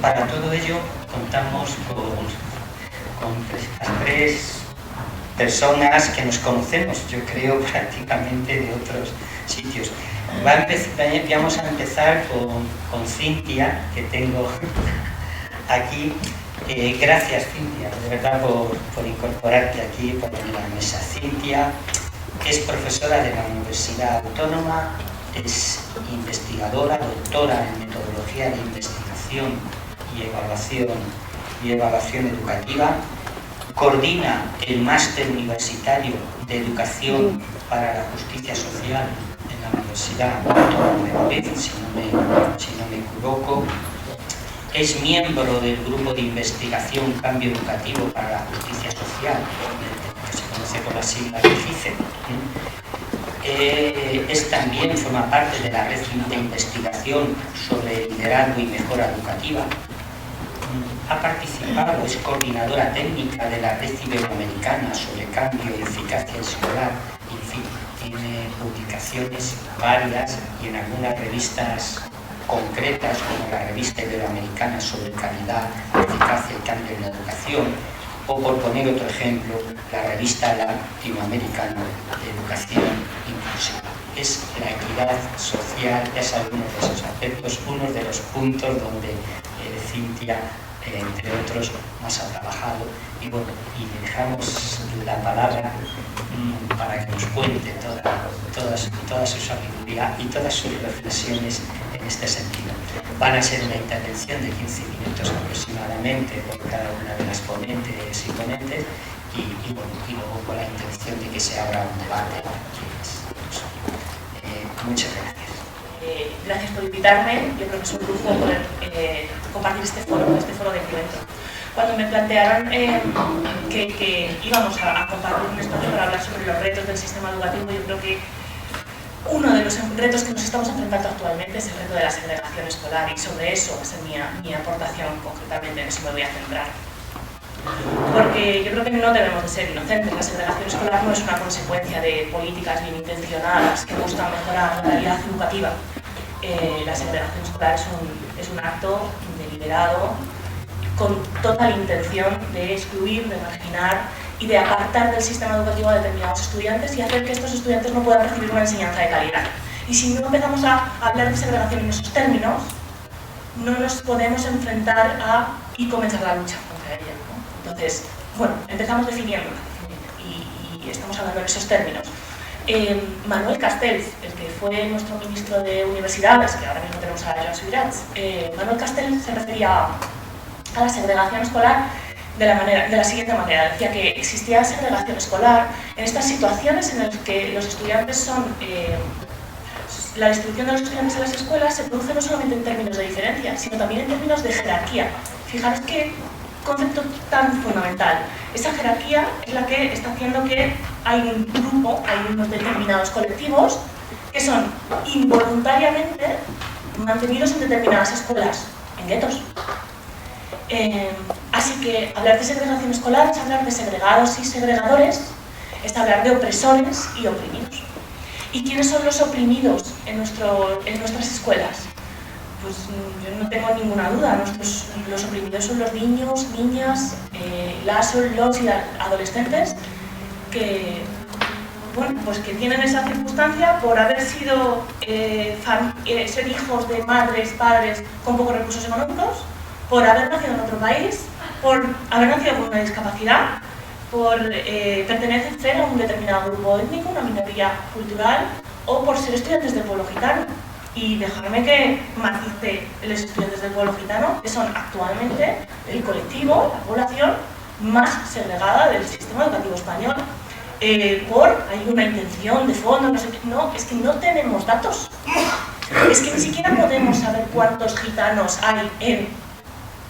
para todo ello contamos con las tres personas que nos conocemos, yo creo, prácticamente de otros sitios. Vamos a empezar con Cintia, que tengo aquí. Gracias, Cintia, de verdad, por incorporarte aquí, por la mesa. Cintia es profesora de la Universidad Autónoma, es investigadora, doctora en metodología de investigación y evaluación educativa, coordina el máster universitario de educación para la justicia social en la Universidad Autónoma de Madrid, si no me equivoco. Es miembro del grupo de investigación Cambio Educativo para la Justicia Social, que se conoce por las siglas de CICE. También forma parte de la red de investigación sobre liderazgo y mejora educativa. Ha participado, es coordinadora técnica de la red iberoamericana sobre cambio y eficacia escolar. En fin, tiene publicaciones varias y en algunas revistas concretas, como la revista iberoamericana sobre calidad, eficacia y cambio en la educación, o por poner otro ejemplo, la revista latinoamericana de educación inclusiva. Es la equidad social, es alguno de esos aspectos, uno de los puntos donde Cintia, entre otros, más ha trabajado. Y bueno, y le dejamos la palabra para que nos cuente toda su sabiduría y todas sus reflexiones en este sentido. Van a ser una intervención de 15 minutos aproximadamente por cada una de las ponentes y ponentes y luego con la intención de que se abra un debate. Muchas gracias. Gracias por invitarme. Yo creo que es un lujo poder compartir este foro de encuentro. Cuando me plantearon que íbamos a compartir un espacio para hablar sobre los retos del sistema educativo, yo creo que uno de los retos que nos estamos enfrentando actualmente es el reto de la segregación escolar, y sobre eso va a ser mi aportación concretamente, en eso me voy a centrar. Porque yo creo que no debemos de ser inocentes. La segregación escolar no es una consecuencia de políticas bien intencionadas que buscan mejorar la calidad educativa. La segregación escolar es un acto deliberado con total intención de excluir, de marginar y de apartar del sistema educativo a determinados estudiantes y hacer que estos estudiantes no puedan recibir una enseñanza de calidad. Y si no empezamos a hablar de segregación en esos términos, no nos podemos enfrentar y comenzar la lucha contra ella, ¿no? Entonces, bueno, empezamos definiéndola y estamos hablando en esos términos. Manuel Castells, el que fue nuestro ministro de Universidades, que ahora mismo tenemos a Joan Subirats, Manuel Castells se refería a la segregación escolar de la siguiente manera. Decía que existía segregación escolar en estas situaciones en las que los estudiantes son... la distribución de los estudiantes en las escuelas se produce no solamente en términos de diferencia, sino también en términos de jerarquía. Fijaros qué concepto tan fundamental. Esa jerarquía es la que está haciendo que hay un grupo, hay unos determinados colectivos que son involuntariamente mantenidos en determinadas escuelas, en guetos. Así que hablar de segregación escolar es hablar de segregados y segregadores, es hablar de opresores y oprimidos. ¿Y quiénes son los oprimidos en nuestras escuelas? Pues yo no tengo ninguna duda, los oprimidos son los niños, niñas, los y adolescentes que, bueno, pues que tienen esa circunstancia por haber sido ser hijos de madres, padres con pocos recursos económicos, por haber nacido en otro país, por haber nacido con una discapacidad, por pertenecer a un determinado grupo étnico, una minoría cultural, o por ser estudiantes del pueblo gitano. Y dejarme que matice los estudiantes del pueblo gitano, que son actualmente el colectivo, la población más segregada del sistema educativo español. Hay una intención de fondo, no sé qué. No, es que no tenemos datos. Es que ni siquiera podemos saber cuántos gitanos hay en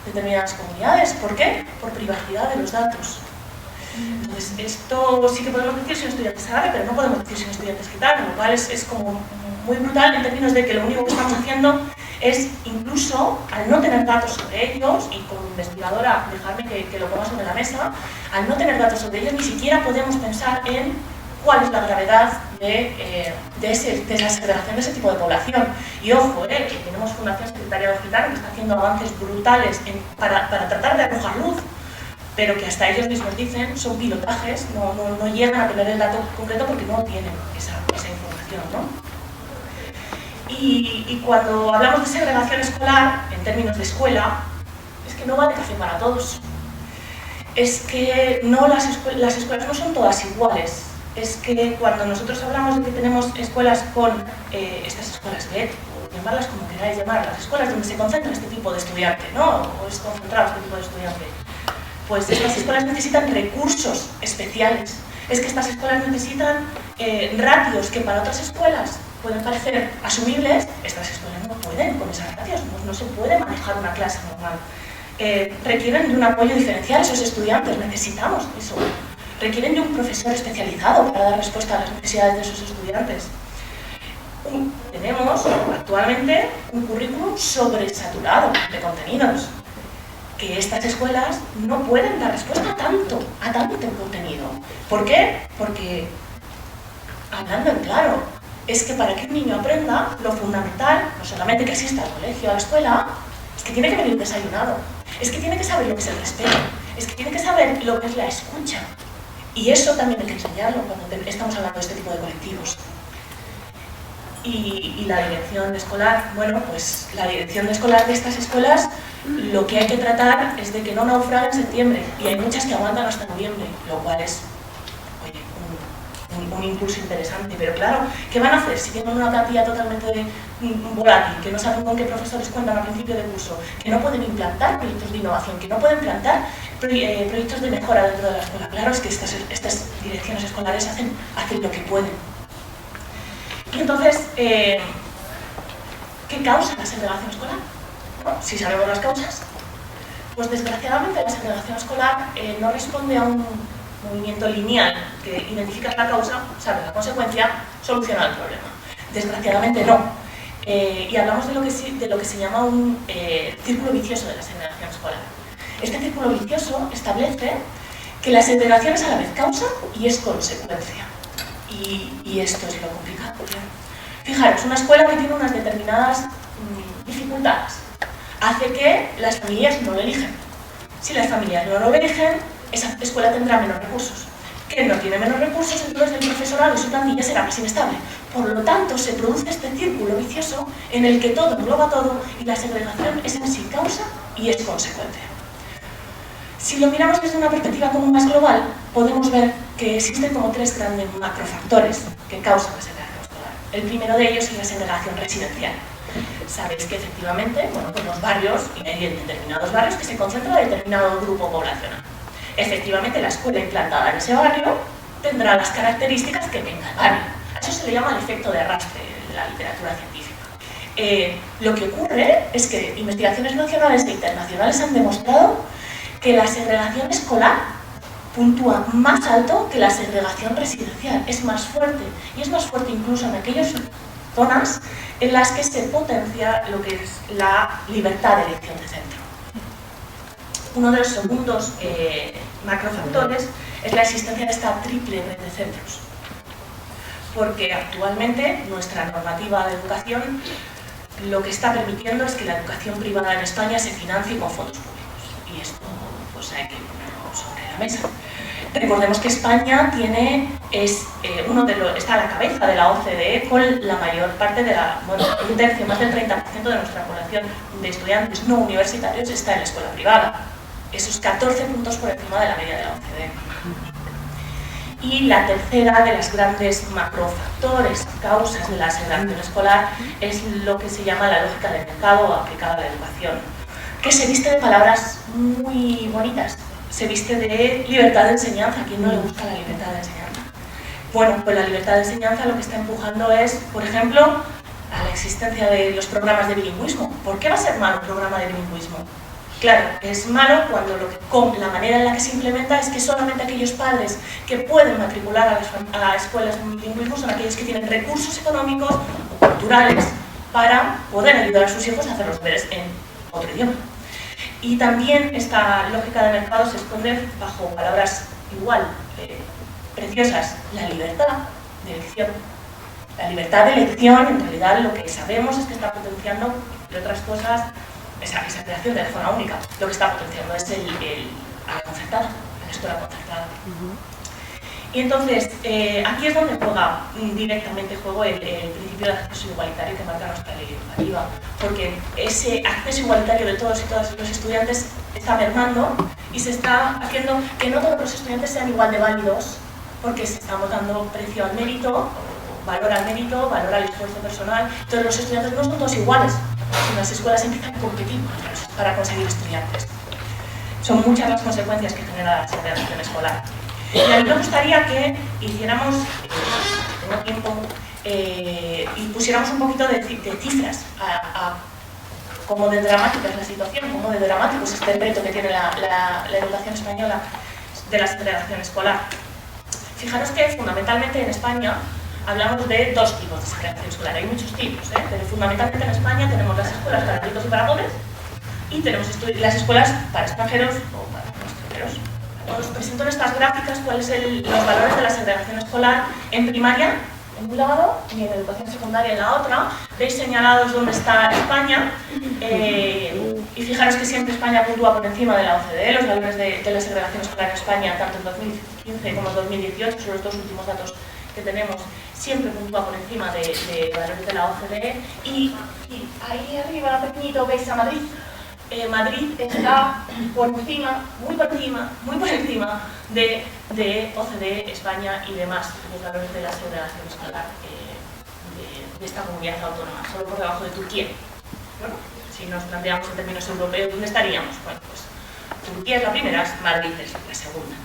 determinadas comunidades. ¿Por qué? Por privacidad de los datos. Entonces, esto sí que podemos decir sin estudiantes árabes, pero no podemos decir sin estudiantes gitanos, lo cual es como muy brutal en términos de que lo único que estamos haciendo es, incluso al no tener datos sobre ellos, y como investigadora, dejarme que lo ponga sobre la mesa, al no tener datos sobre ellos, ni siquiera podemos pensar en cuál es la gravedad de la segregación de ese tipo de población. Y ojo, que tenemos Fundación Secretariado Gitano que está haciendo avances brutales para tratar de arrojar luz, pero que hasta ellos mismos dicen son pilotajes, no llegan a tener el dato concreto porque no tienen esa información, ¿no? Y cuando hablamos de segregación escolar, en términos de escuela, es que no vale café para todos. Es que no, las escuelas no son todas iguales. Es que cuando nosotros hablamos de que tenemos escuelas con estas escuelas BED, o llamarlas como queráis llamar, las escuelas donde se concentra este tipo de estudiante, ¿no? O es concentrado este tipo de estudiante, pues estas escuelas necesitan recursos especiales. Es que estas escuelas necesitan ratios que para otras escuelas pueden parecer asumibles. Estas escuelas no pueden con esas ratios, no se puede manejar una clase normal. Requieren de un apoyo diferencial a esos estudiantes, necesitamos eso. Requieren de un profesor especializado para dar respuesta a las necesidades de esos estudiantes. Tenemos actualmente un currículum sobresaturado de contenidos, que estas escuelas no pueden dar respuesta a tanto contenido. ¿Por qué? Porque, hablando en claro, es que para que un niño aprenda, lo fundamental, no solamente que asista al colegio, a la escuela, es que tiene que venir desayunado, es que tiene que saber lo que es el respeto, es que tiene que saber lo que es la escucha. Y eso también hay que enseñarlo cuando estamos hablando de este tipo de colectivos. Y la dirección escolar, bueno, pues la dirección escolar de estas escuelas, lo que hay que tratar es de que no naufrague en septiembre, y hay muchas que aguantan hasta noviembre, lo cual es, oye, un impulso interesante. Pero claro, ¿qué van a hacer si tienen una plantilla totalmente volátil, que no saben con qué profesores cuentan al principio de curso, que no pueden implantar proyectos de innovación, que no pueden plantar proyectos de mejora dentro de la escuela? Claro, es que estas direcciones escolares hacen lo que pueden. Y entonces, ¿qué causa la segregación escolar? Bueno, si sabemos las causas, pues desgraciadamente la segregación escolar no responde a un movimiento lineal que identifica la causa, sabe la consecuencia, soluciona el problema. Desgraciadamente no. Y hablamos de lo que se llama un círculo vicioso de la segregación escolar. Este círculo vicioso establece que la segregación es a la vez causa y es consecuencia. Y esto es lo complicado. Fijaros, una escuela que tiene unas determinadas dificultades hace que las familias no lo elijan. Si las familias no lo eligen, esa escuela tendrá menos recursos. Que no tiene menos recursos, entonces el profesorado y su plantilla será más inestable. Por lo tanto, se produce este círculo vicioso en el que todo engloba todo y la segregación es en sí causa y es consecuencia. Si lo miramos desde una perspectiva como más global, podemos ver que existen como tres grandes macrofactores que causan la segregación escolar. El primero de ellos es la segregación residencial. Sabéis que efectivamente, bueno, pues los barrios, y hay determinados barrios que se concentra determinado grupo poblacional. Efectivamente, la escuela implantada en ese barrio tendrá las características que tenga el barrio. A eso se le llama el efecto de arrastre en la literatura científica. Lo que ocurre es que investigaciones nacionales e internacionales han demostrado que la segregación escolar puntúa más alto que la segregación residencial, es más fuerte, y es más fuerte incluso en aquellas zonas en las que se potencia lo que es la libertad de elección de centro. Uno de los segundos macrofactores es la existencia de esta triple red de centros, porque actualmente nuestra normativa de educación lo que está permitiendo es que la educación privada en España se financie con fondos públicos, y esto pues hay que ponerlo sobre la mesa. Recordemos que España está a la cabeza de la OCDE con la mayor parte de un tercio, más del 30% de nuestra población de estudiantes no universitarios está en la escuela privada. Esos 14 puntos por encima de la media de la OCDE. Y la tercera de las grandes macrofactores, causas de la segregación escolar, es lo que se llama la lógica de mercado aplicada a la educación, que se viste de palabras muy bonitas. Se viste de libertad de enseñanza. ¿A quién no le gusta la libertad de enseñanza? Bueno, pues la libertad de enseñanza lo que está empujando es, por ejemplo, a la existencia de los programas de bilingüismo. ¿Por qué va a ser malo un programa de bilingüismo? Claro, es malo cuando la manera en la que se implementa es que solamente aquellos padres que pueden matricular a escuelas de bilingüismo son aquellos que tienen recursos económicos o culturales para poder ayudar a sus hijos a hacer los deberes en otro idioma. Y también esta lógica de mercado se esconde bajo palabras igual preciosas, la libertad de elección. La libertad de elección, en realidad, lo que sabemos es que está potenciando, entre otras cosas, esa creación de la zona única. Lo que está potenciando es a la concertada, a la escuela concertada. Y entonces, aquí es donde juega directamente el principio de acceso igualitario que marca nuestra ley educativa, porque ese acceso igualitario de todos y todas los estudiantes está mermando y se está haciendo que no todos los estudiantes sean igual de válidos, porque se está dando precio al mérito, valor al esfuerzo personal. Entonces los estudiantes no son todos iguales, sino las escuelas empiezan a competir para conseguir estudiantes. Son muchas las consecuencias que genera la segregación escolar. Y a mí me gustaría que hiciéramos, tengo tiempo, y pusiéramos un poquito de cifras a cómo de dramática es la situación, cómo de dramático es este reto que tiene la educación española de la segregación escolar. Fijaros que fundamentalmente en España hablamos de dos tipos de segregación escolar. Hay muchos tipos, pero fundamentalmente en España tenemos las escuelas para ricos y para pobres y tenemos las escuelas para extranjeros o para no extranjeros. Os presento en estas gráficas cuáles son los valores de la segregación escolar en primaria, en un lado, y en educación secundaria en la otra. Veis señalados dónde está España, y fijaros que siempre España puntúa por encima de la OCDE. Los valores de la segregación escolar en España, tanto en 2015 como en 2018, son los dos últimos datos que tenemos, siempre puntúa por encima de valores de la OCDE. Y ahí arriba, pequeñito, veis a Madrid. Madrid está por encima, muy por encima de OCDE, España y demás, los valores de la segregación escolar de esta comunidad autónoma, solo por debajo de Turquía. Bueno, si nos planteamos en términos europeos, ¿dónde estaríamos? Bueno, pues Turquía es la primera, Madrid es la segunda.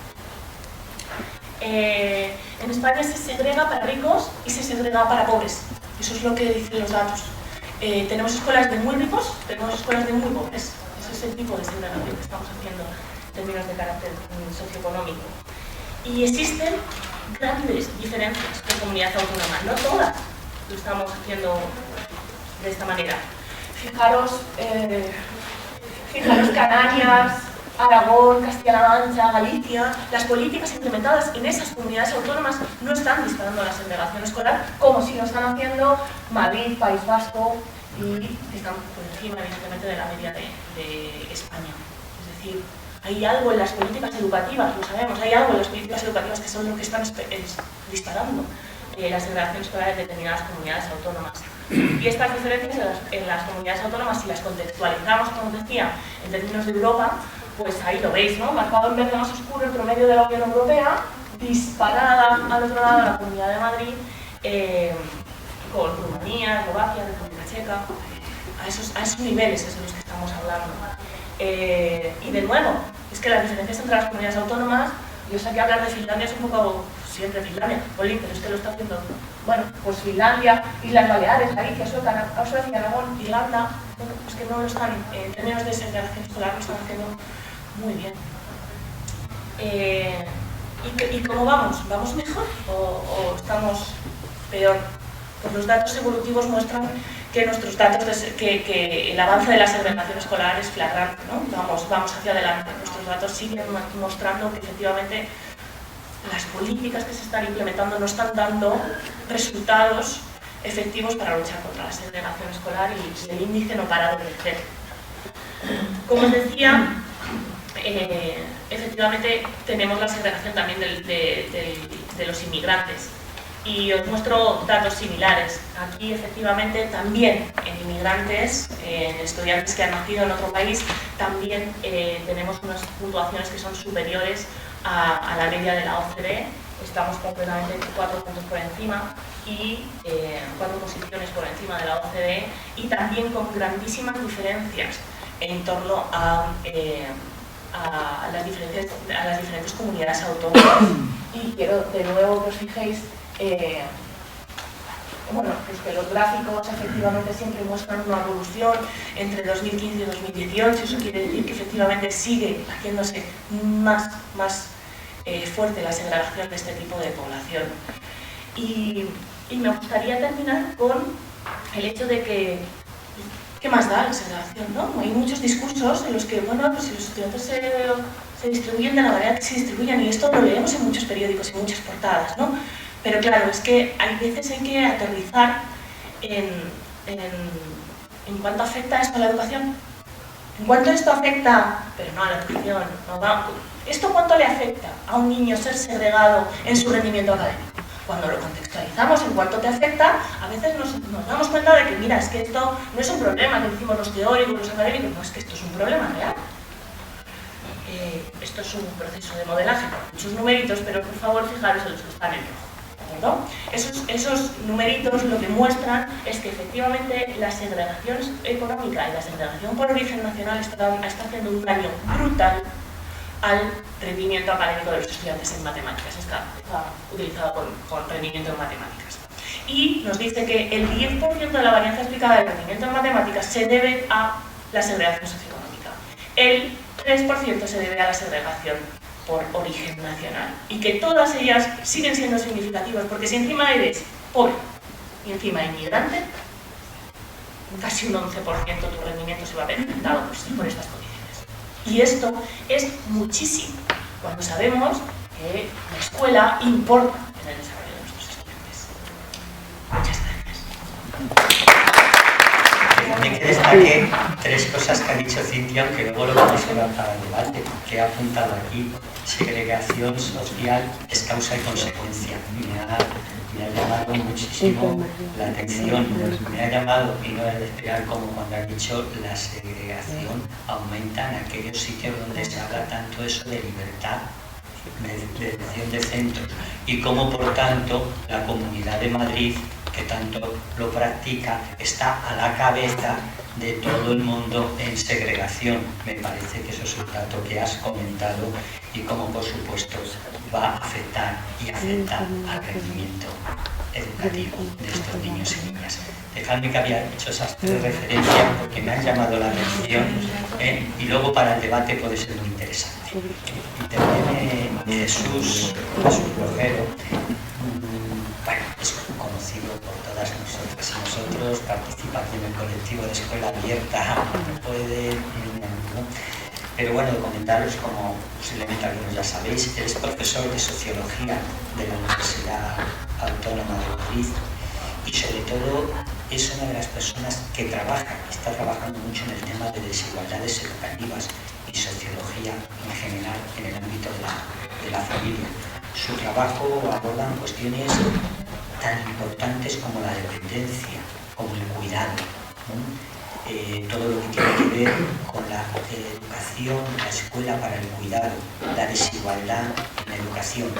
En España se segrega para ricos y se segrega para pobres. Eso es lo que dicen los datos. Tenemos escuelas de muy ricos, tenemos escuelas de muy pobres. Ese es el tipo de segregación que estamos haciendo en términos de carácter socioeconómico. Y existen grandes diferencias por comunidad autónoma. No todas lo estamos haciendo de esta manera. Fijaros Canarias, Aragón, Castilla-La Mancha, Galicia. Las políticas implementadas en esas comunidades autónomas no están disparando la segregación escolar como si lo están haciendo Madrid, País Vasco, y están por encima, evidentemente, de la media de España. Es decir, hay algo en las políticas educativas, lo sabemos, hay algo en las políticas educativas que son lo que están disparando la segregación escolar en determinadas comunidades autónomas. Y estas diferencias en las comunidades autónomas, si las contextualizamos, como os decía, en términos de Europa, pues ahí lo veis, ¿no? Marcado en verde más oscuro el promedio de la Unión Europea, disparada al otro lado la Comunidad de Madrid, con Rumanía, Eslovaquia, República Checa, a esos niveles es de los que estamos hablando. Y de nuevo, es que las diferencias entre las comunidades autónomas, yo sé que hablar de Finlandia es un poco siempre Finlandia, Olin, pero es que lo está haciendo, bueno, pues Finlandia, Islas Baleares, Galicia, Suecia, Aragón, Irlanda, bueno, pues que no lo están, en términos de segregación escolar, lo están haciendo muy bien. ¿Y cómo vamos? ¿Vamos mejor o estamos peor? Pues los datos evolutivos muestran que nuestros datos, que el avance de la segregación escolar es flagrante, ¿no? Vamos hacia adelante. Nuestros datos siguen mostrando que efectivamente las políticas que se están implementando no están dando resultados efectivos para luchar contra la segregación escolar y el índice no para de crecer. Como os decía, efectivamente tenemos la segregación también de los inmigrantes. Y os muestro datos similares. Aquí, efectivamente, también en inmigrantes, en estudiantes que han nacido en otro país, también tenemos unas puntuaciones que son superiores a la media de la OCDE. Estamos completamente 4 puntos por encima y 4 posiciones por encima de la OCDE, y también con grandísimas diferencias en torno a las diferentes comunidades autónomas. Y quiero de nuevo que os fijéis, bueno, pues que los gráficos efectivamente siempre muestran una evolución entre 2015 y 2018. Eso quiere decir que efectivamente sigue haciéndose más fuerte la segregación de este tipo de población. Y me gustaría terminar con el hecho de que ¿qué más da la segregación, no? Hay muchos discursos en los que, bueno, pues si los estudiantes se distribuyen de la manera que se distribuyen, y esto lo leemos en muchos periódicos y muchas portadas, ¿no? Pero claro, es que hay veces hay que aterrizar en cuánto afecta esto a la educación. En cuanto esto afecta, pero no a la educación, ¿esto cuánto le afecta a un niño ser segregado en su rendimiento académico? Cuando lo contextualizamos en cuánto te afecta, a veces nos damos cuenta de que, mira, es que esto no es un problema que decimos los teóricos, los académicos, no, es que esto es un problema real. Esto es un proceso de modelaje con muchos numeritos, pero por favor fijaros en los que están en rojo, ¿de acuerdo? Esos numeritos lo que muestran es que efectivamente la segregación económica y la segregación por origen nacional está haciendo un daño brutal al rendimiento académico de los estudiantes en matemáticas. Está utilizado con rendimiento en matemáticas. Y nos dice que el 10% de la varianza explicada del rendimiento en matemáticas se debe a la segregación socioeconómica. El 3% se debe a la segregación por origen nacional. Y que todas ellas siguen siendo significativas, porque si encima eres pobre y encima inmigrante, casi un 11% tu rendimiento se va a ver afectado por estas condiciones. Y esto es muchísimo, cuando sabemos que la escuela importa en el desarrollo de nuestros estudiantes. Muchas gracias. Me que destaque tres cosas que ha dicho Cintia, aunque luego lo vamos a hablar para el debate, que ha apuntado aquí. Segregación social es causa y consecuencia. Me ha llamado muchísimo la atención, me ha llamado, y no es de esperar, como cuando ha dicho la segregación aumenta en aquellos sitios donde se habla tanto eso de libertad de elección de centros, y como por tanto la Comunidad de Madrid, que tanto lo practica, está a la cabeza de todo el mundo en segregación. Me parece que eso es un dato que has comentado, y como por supuesto va a afectar y afecta al rendimiento educativo de estos niños y niñas. Dejadme que había hecho esas tres referencias porque me han llamado la atención, y luego para el debate puede ser muy interesante. Interviene Jesús Rojero. Bueno, es conocido por todas nosotras y nosotros, participa aquí en el colectivo de Escuela Abierta, puede, ¿no? Pero bueno, comentaros, como posiblemente algunos ya sabéis, él es profesor de Sociología de la Universidad Autónoma de Madrid, y sobre todo es una de las personas que está trabajando mucho en el tema de desigualdades educativas y sociología en general en el ámbito de la familia. Su trabajo aborda cuestiones tan importantes como la dependencia, como el cuidado, ¿no? Todo lo que tiene que ver con la educación, la escuela para el cuidado, la desigualdad en la educación.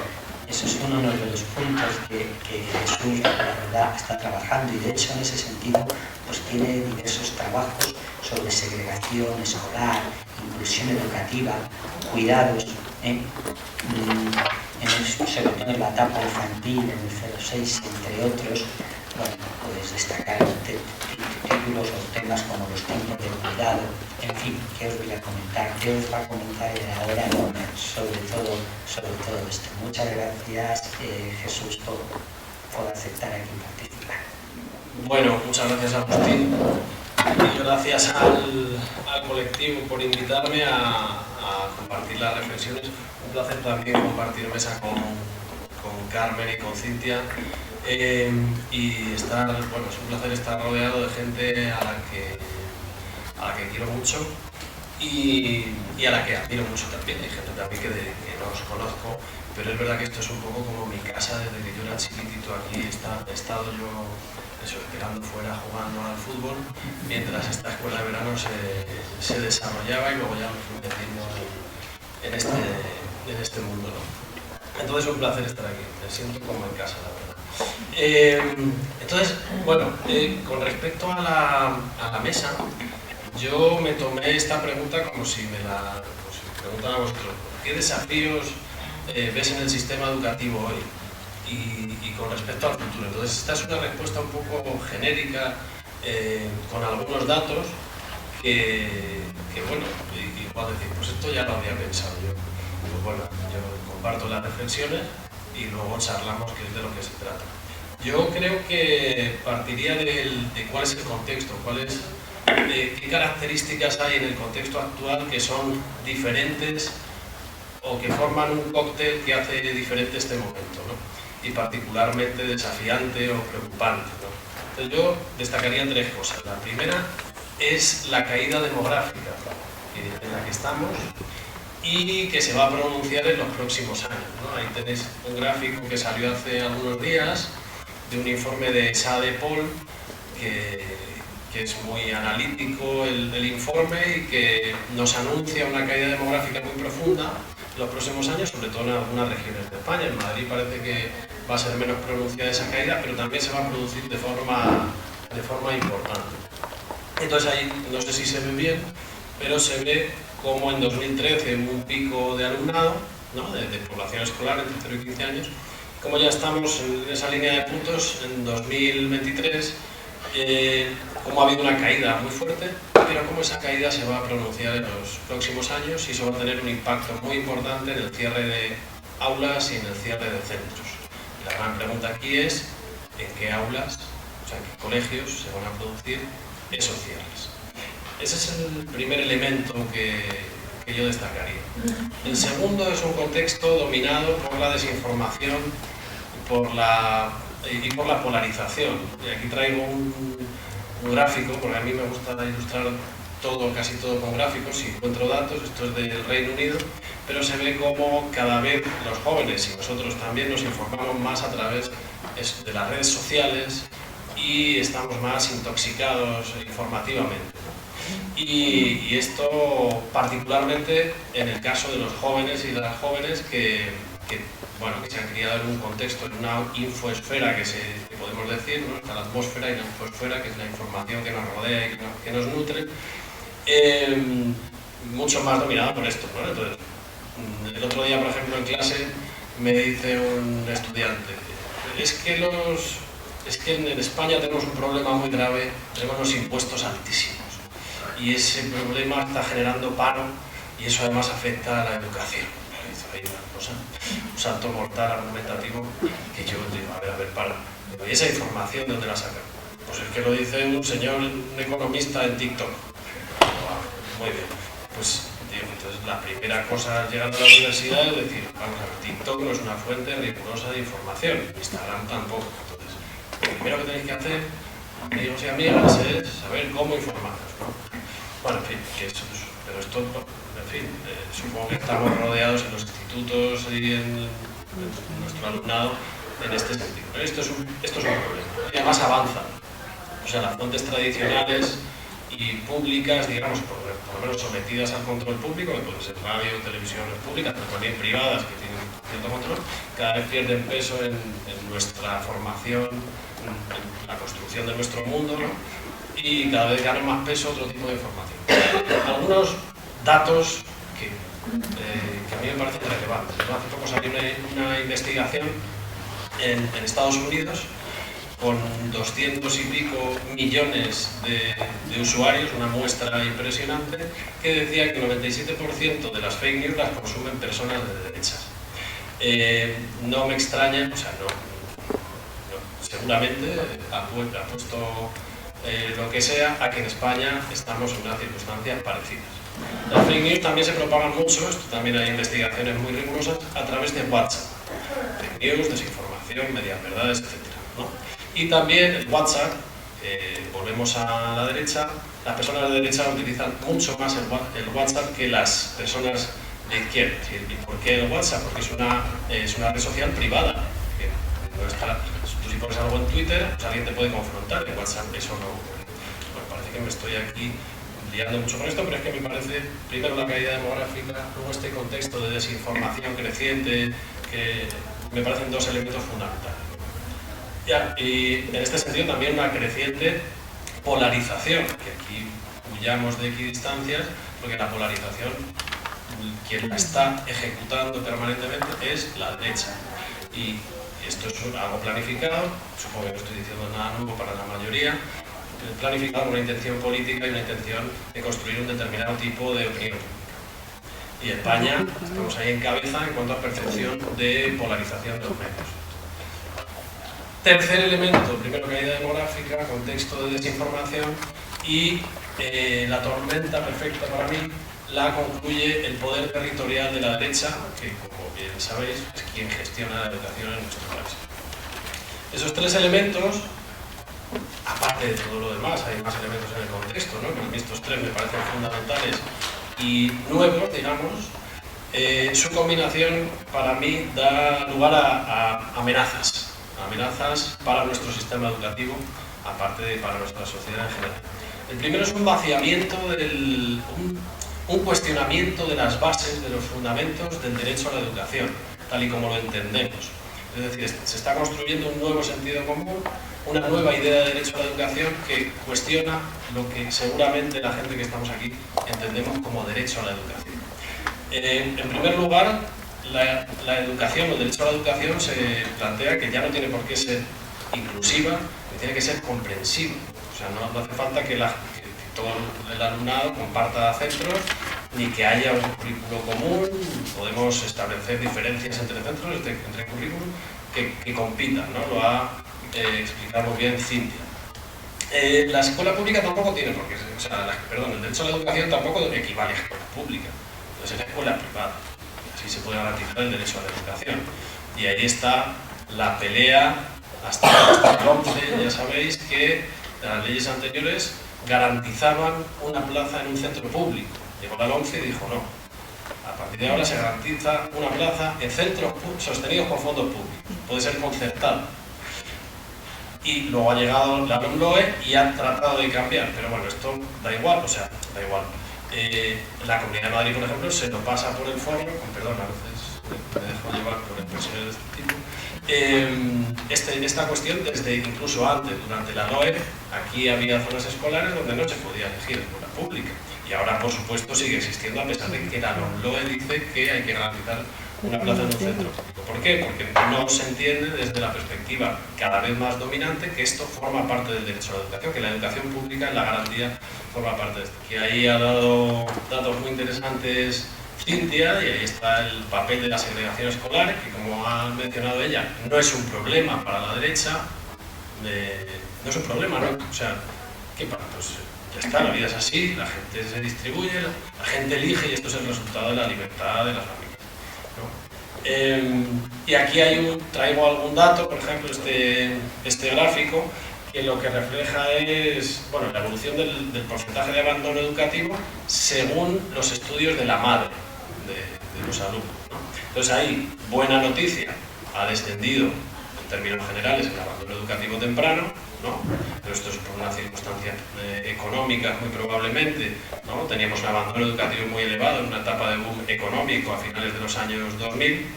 Eso es uno de los puntos que Jesús, la verdad, está trabajando, y de hecho en ese sentido pues tiene diversos trabajos sobre segregación escolar, inclusión educativa, cuidados, sobre todo en la etapa infantil, en el 06, entre otros. Bueno, puedes destacar títulos o temas como los tiempos del cuidado. En fin, ¿qué os voy a comentar? ¿Qué os va a comentar ahora sobre todo esto? Muchas gracias, Jesús, por aceptar aquí participar. Bueno, muchas gracias, Agustín, y gracias al colectivo por invitarme a compartir las reflexiones. Un placer también compartir mesa con Carmen y con Cintia. Y estar, bueno, es un placer estar rodeado de gente a la que quiero mucho y a la que admiro mucho también. Hay gente también que no os conozco, pero es verdad que esto es un poco como mi casa. Desde que yo era chiquitito aquí he estado yo esperando fuera, jugando al fútbol, mientras esta escuela de verano se desarrollaba, y luego ya me fui metiendo en este mundo, ¿no? Entonces es un placer estar aquí, me siento como en casa, la verdad. Entonces, bueno, con respecto a la mesa, yo me tomé esta pregunta como si me preguntan a vosotros: ¿qué desafíos ves en el sistema educativo hoy? Y con respecto al futuro. Entonces, esta es una respuesta un poco genérica, con algunos datos que bueno, igual decir, pues esto ya lo había pensado yo. Pues bueno, yo comparto las reflexiones y luego charlamos, que es de lo que se trata. Yo creo que partiría de cuál es el contexto, qué características hay en el contexto actual que son diferentes o que forman un cóctel que hace diferente este momento, ¿no? Y particularmente desafiante o preocupante, ¿no? Entonces yo destacaría tres cosas. La primera es la caída demográfica en la que estamos y que se va a pronunciar en los próximos años, ¿no? Ahí tenéis un gráfico que salió hace algunos días de un informe de SADEPOL que es muy analítico el informe y que nos anuncia una caída demográfica muy profunda en los próximos años, sobre todo en algunas regiones de España. En Madrid parece que va a ser menos pronunciada esa caída, pero también se va a producir de forma importante. Entonces ahí, no sé si se ve bien, pero se ve como en 2013 hubo un pico de alumnado, ¿no? de población escolar entre 0 y 15 años, como ya estamos en esa línea de puntos en 2023, como ha habido una caída muy fuerte, pero como esa caída se va a pronunciar en los próximos años y eso va a tener un impacto muy importante en el cierre de aulas y en el cierre de centros. Y la gran pregunta aquí es en qué aulas, o sea, en qué colegios se van a producir esos cierres. Ese es el primer elemento que yo destacaría. El segundo es un contexto dominado por la desinformación y por la polarización. Y aquí traigo un gráfico, porque a mí me gusta ilustrar casi todo con gráficos y encuentro datos. Esto es del Reino Unido, pero se ve como cada vez los jóvenes y nosotros también nos informamos más a través de las redes sociales y estamos más intoxicados informativamente, ¿no? Y esto particularmente en el caso de los jóvenes y de las jóvenes que se han criado en un contexto, en una infoesfera que podemos decir, ¿no? Está la atmósfera y la infoesfera, que es la información que nos rodea y que nos nutre, mucho más dominada por esto, ¿no? Entonces, el otro día, por ejemplo, en clase me dice un estudiante, es que en España tenemos un problema muy grave, tenemos los impuestos altísimos y ese problema está generando paro y eso además afecta a la educación. Hay una cosa, un salto mortal argumentativo que yo digo, a ver, para. ¿Y esa información de dónde la sacan? Pues es que lo dice un señor, un economista en TikTok. Muy bien, pues digo, entonces la primera cosa llegando a la universidad es decir, vamos a ver, TikTok no es una fuente rigurosa de información, Instagram tampoco. Entonces, lo primero que tenéis que hacer, amigos y amigas, es saber cómo informaros, ¿no? Bueno, en fin, pero esto, en fin, supongo que estamos rodeados en los institutos y en nuestro alumnado en este sentido. Pero esto es un problema. Y además avanzan. O sea, las fuentes tradicionales y públicas, digamos, por lo menos sometidas al control público, que pueden ser radio, televisiones públicas, pero también privadas, que tienen cierto control, cada vez pierden peso en nuestra formación, en la construcción de nuestro mundo, ¿no? Y cada vez ganan más peso otro tipo de información. Algunos datos que a mí me parecen relevantes, ¿no? Hace poco salió una investigación en Estados Unidos con 200 y pico millones de usuarios, una muestra impresionante, que decía que el 97% de las fake news las consumen personas de derechas. No me extraña, o sea, seguramente ha puesto lo que sea a que en España estamos en unas circunstancias parecidas. Las fake news también se propagan mucho, esto también hay investigaciones muy rigurosas, a través de WhatsApp. Fake news, desinformación, medias verdades, etc., ¿no? Y también el WhatsApp, volvemos a la derecha, las personas de derecha utilizan mucho más el WhatsApp que las personas de izquierda. ¿Y por qué el WhatsApp? Porque es una red social privada. No está, tú si pones algo en Twitter, pues alguien te puede confrontar, en WhatsApp eso no ocurre. Bueno, parece que me estoy aquí liando mucho con esto, pero es que me parece, primero la caída demográfica, luego este contexto de desinformación creciente, que me parecen dos elementos fundamentales. Y en este sentido también una creciente polarización, que aquí huyamos de equidistancias, porque la polarización, quien la está ejecutando permanentemente es la derecha. Y esto es algo planificado, supongo que no estoy diciendo nada nuevo para la mayoría, planificado con una intención política y una intención de construir un determinado tipo de opinión pública. Y España, estamos ahí en cabeza en cuanto a percepción de polarización de los medios. Tercer elemento, primero caída demográfica, contexto de desinformación y la tormenta perfecta para mí, la concluye el poder territorial de la derecha, que como bien sabéis es quien gestiona la educación en nuestro país. Esos tres elementos, aparte de todo lo demás, hay más elementos en el contexto, ¿no? Pero estos tres me parecen fundamentales y nuevos, digamos. Su combinación para mí da lugar a amenazas para nuestro sistema educativo, aparte de para nuestra sociedad en general. El primero es un vaciamiento, un cuestionamiento de las bases, de los fundamentos del derecho a la educación, tal y como lo entendemos. Es decir, se está construyendo un nuevo sentido común, una nueva idea de derecho a la educación que cuestiona lo que seguramente la gente que estamos aquí entendemos como derecho a la educación. En primer lugar, la educación, el derecho a la educación se plantea que ya no tiene por qué ser inclusiva, que tiene que ser comprensiva. O sea, no hace falta que todo el alumnado comparta centros, ni que haya un currículo común. Podemos establecer diferencias entre centros, entre currículos, que compitan, ¿no? Lo ha explicado bien Cintia. La escuela pública tampoco tiene por qué ser, el derecho a la educación tampoco equivale a escuela pública, entonces es escuela privada. Así se puede garantizar el derecho a la educación. Y ahí está la pelea hasta el 11, ya sabéis que las leyes anteriores garantizaban una plaza en un centro público. Llegó la 11 y dijo no. A partir de ahora se garantiza una plaza en centros sostenidos por fondos públicos. Puede ser concertado. Y luego ha llegado la LOMLOE y ha tratado de cambiar. Pero bueno, esto da igual, da igual. La Comunidad de Madrid, por ejemplo, se lo pasa por el forro, con perdón, a veces me dejo llevar por expresiones de este tipo. Esta cuestión, desde incluso antes, durante la LOE, aquí había zonas escolares donde no se podía elegir escuela pública. Y ahora, por supuesto, sigue existiendo, a pesar de que la LOE dice que hay que garantizar una plaza en un centro público. ¿Por qué? Porque no se entiende desde la perspectiva cada vez más dominante que esto forma parte del derecho a la educación, que la educación pública en la garantía forma parte de esto. Que ahí ha dado datos muy interesantes Cintia, y ahí está el papel de la segregación escolar, que como ha mencionado ella, no es un problema para la derecha, no es un problema, ¿no? O sea, ¿qué pasa? Pues ya está, la vida es así, la gente se distribuye, la gente elige y esto es el resultado de la libertad de las familias, ¿no? Y aquí traigo algún dato, por ejemplo, este gráfico, que lo que refleja es la evolución del porcentaje de abandono educativo según los estudios de la madre de los alumnos, ¿no? Entonces ahí, buena noticia, ha descendido en términos generales el abandono educativo temprano, ¿no? Pero esto es por una circunstancia económica muy probablemente, ¿no? Teníamos un abandono educativo muy elevado en una etapa de boom económico a finales de los años 2000,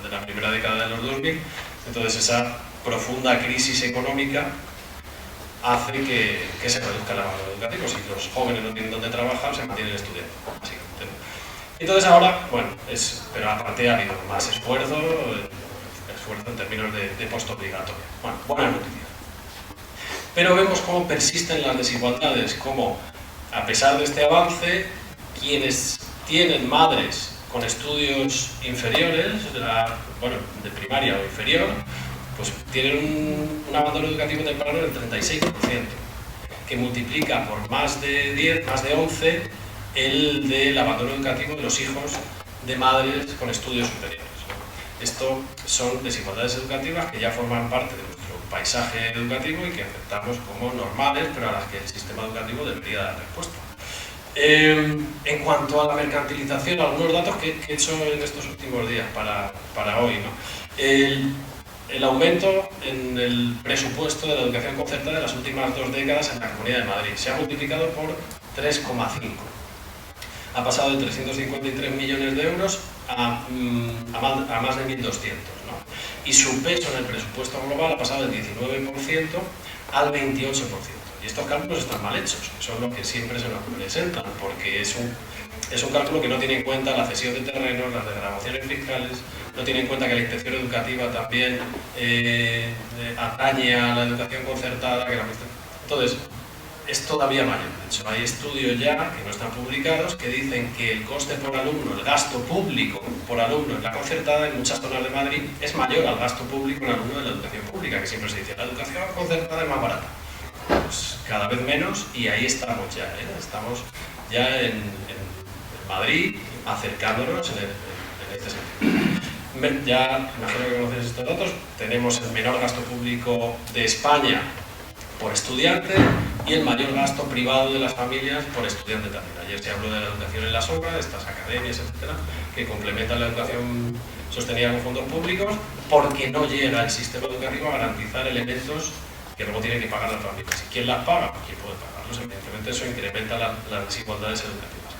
de la primera década de los 2000, entonces esa profunda crisis económica hace que se reduzca el abandono educativo. Si los jóvenes no tienen dónde trabajar, se mantienen estudiando, básicamente. Entonces ahora, pero aparte ha habido más esfuerzo en términos de postobligatorio. Buena noticia. Pero vemos cómo persisten las desigualdades, cómo a pesar de este avance, quienes tienen madres con estudios inferiores, de primaria o inferior, pues tienen un abandono educativo temprano del 36%, que multiplica por más de 10, más de 11, el del abandono educativo de los hijos de madres con estudios superiores. Esto son desigualdades educativas que ya forman parte de nuestro paisaje educativo y que aceptamos como normales, pero a las que el sistema educativo debería dar respuesta. En cuanto a la mercantilización, algunos datos que he hecho en estos últimos días para hoy, ¿no? El aumento en el presupuesto de la educación concertada en las últimas 2 décadas en la Comunidad de Madrid se ha multiplicado por 3,5. Ha pasado de 353 millones de euros a más de 1.200, ¿no? Y su peso en el presupuesto global ha pasado del 19% al 28%. Y estos cálculos están mal hechos, son los que siempre se nos presentan, porque es un cálculo que no tiene en cuenta la cesión de terrenos, las desgravaciones fiscales, no tiene en cuenta que la inspección educativa también atañe a la educación concertada. Entonces, es todavía mayor. De hecho, hay estudios ya que no están publicados que dicen que el coste por alumno, el gasto público por alumno en la concertada en muchas zonas de Madrid es mayor al gasto público en alumno de la educación pública, que siempre se dice la educación concertada es más barata. Pues cada vez menos, y ahí estamos ya, estamos ya en Madrid, acercándonos en este sentido. Ya imagino que conocéis estos datos. Tenemos el menor gasto público de España por estudiante y el mayor gasto privado de las familias por estudiante también. Ayer se habló de la educación en la sombra, de estas academias, etcétera, que complementan la educación sostenida con fondos públicos, porque no llega el sistema educativo a garantizar elementos que luego tienen que pagar las familias. ¿Y quién las paga? ¿Quién puede pagarlos? Evidentemente eso incrementa las desigualdades educativas.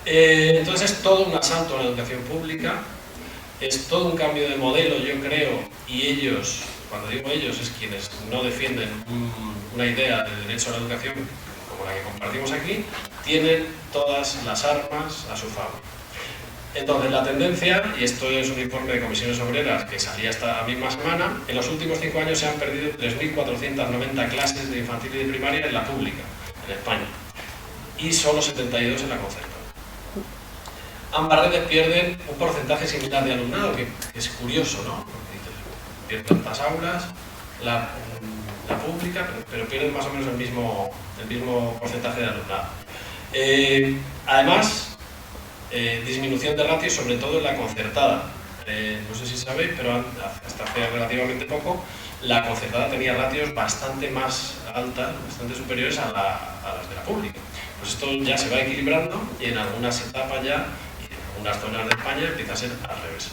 Entonces es todo un asalto a la educación pública, es todo un cambio de modelo, yo creo, y ellos, cuando digo ellos, es quienes no defienden una idea de derecho a la educación como la que compartimos aquí, tienen todas las armas a su favor. Entonces la tendencia, y esto es un informe de Comisiones Obreras que salía esta misma semana, en los últimos 5 años se han perdido 3.490 clases de infantil y de primaria en la pública, en España, y solo 72 en la concertada. Ambas redes pierden un porcentaje similar de alumnado, que es curioso, ¿no? Porque pierden tantas aulas, la pública, pero pierden más o menos el mismo porcentaje de alumnado. Además, disminución de ratios, sobre todo en la concertada. No sé si sabéis, pero hasta hace relativamente poco, la concertada tenía ratios bastante más altas, bastante superiores a las de la pública. Pues esto ya se va equilibrando y en algunas etapas ya, y en algunas zonas de España, empieza a ser al revés.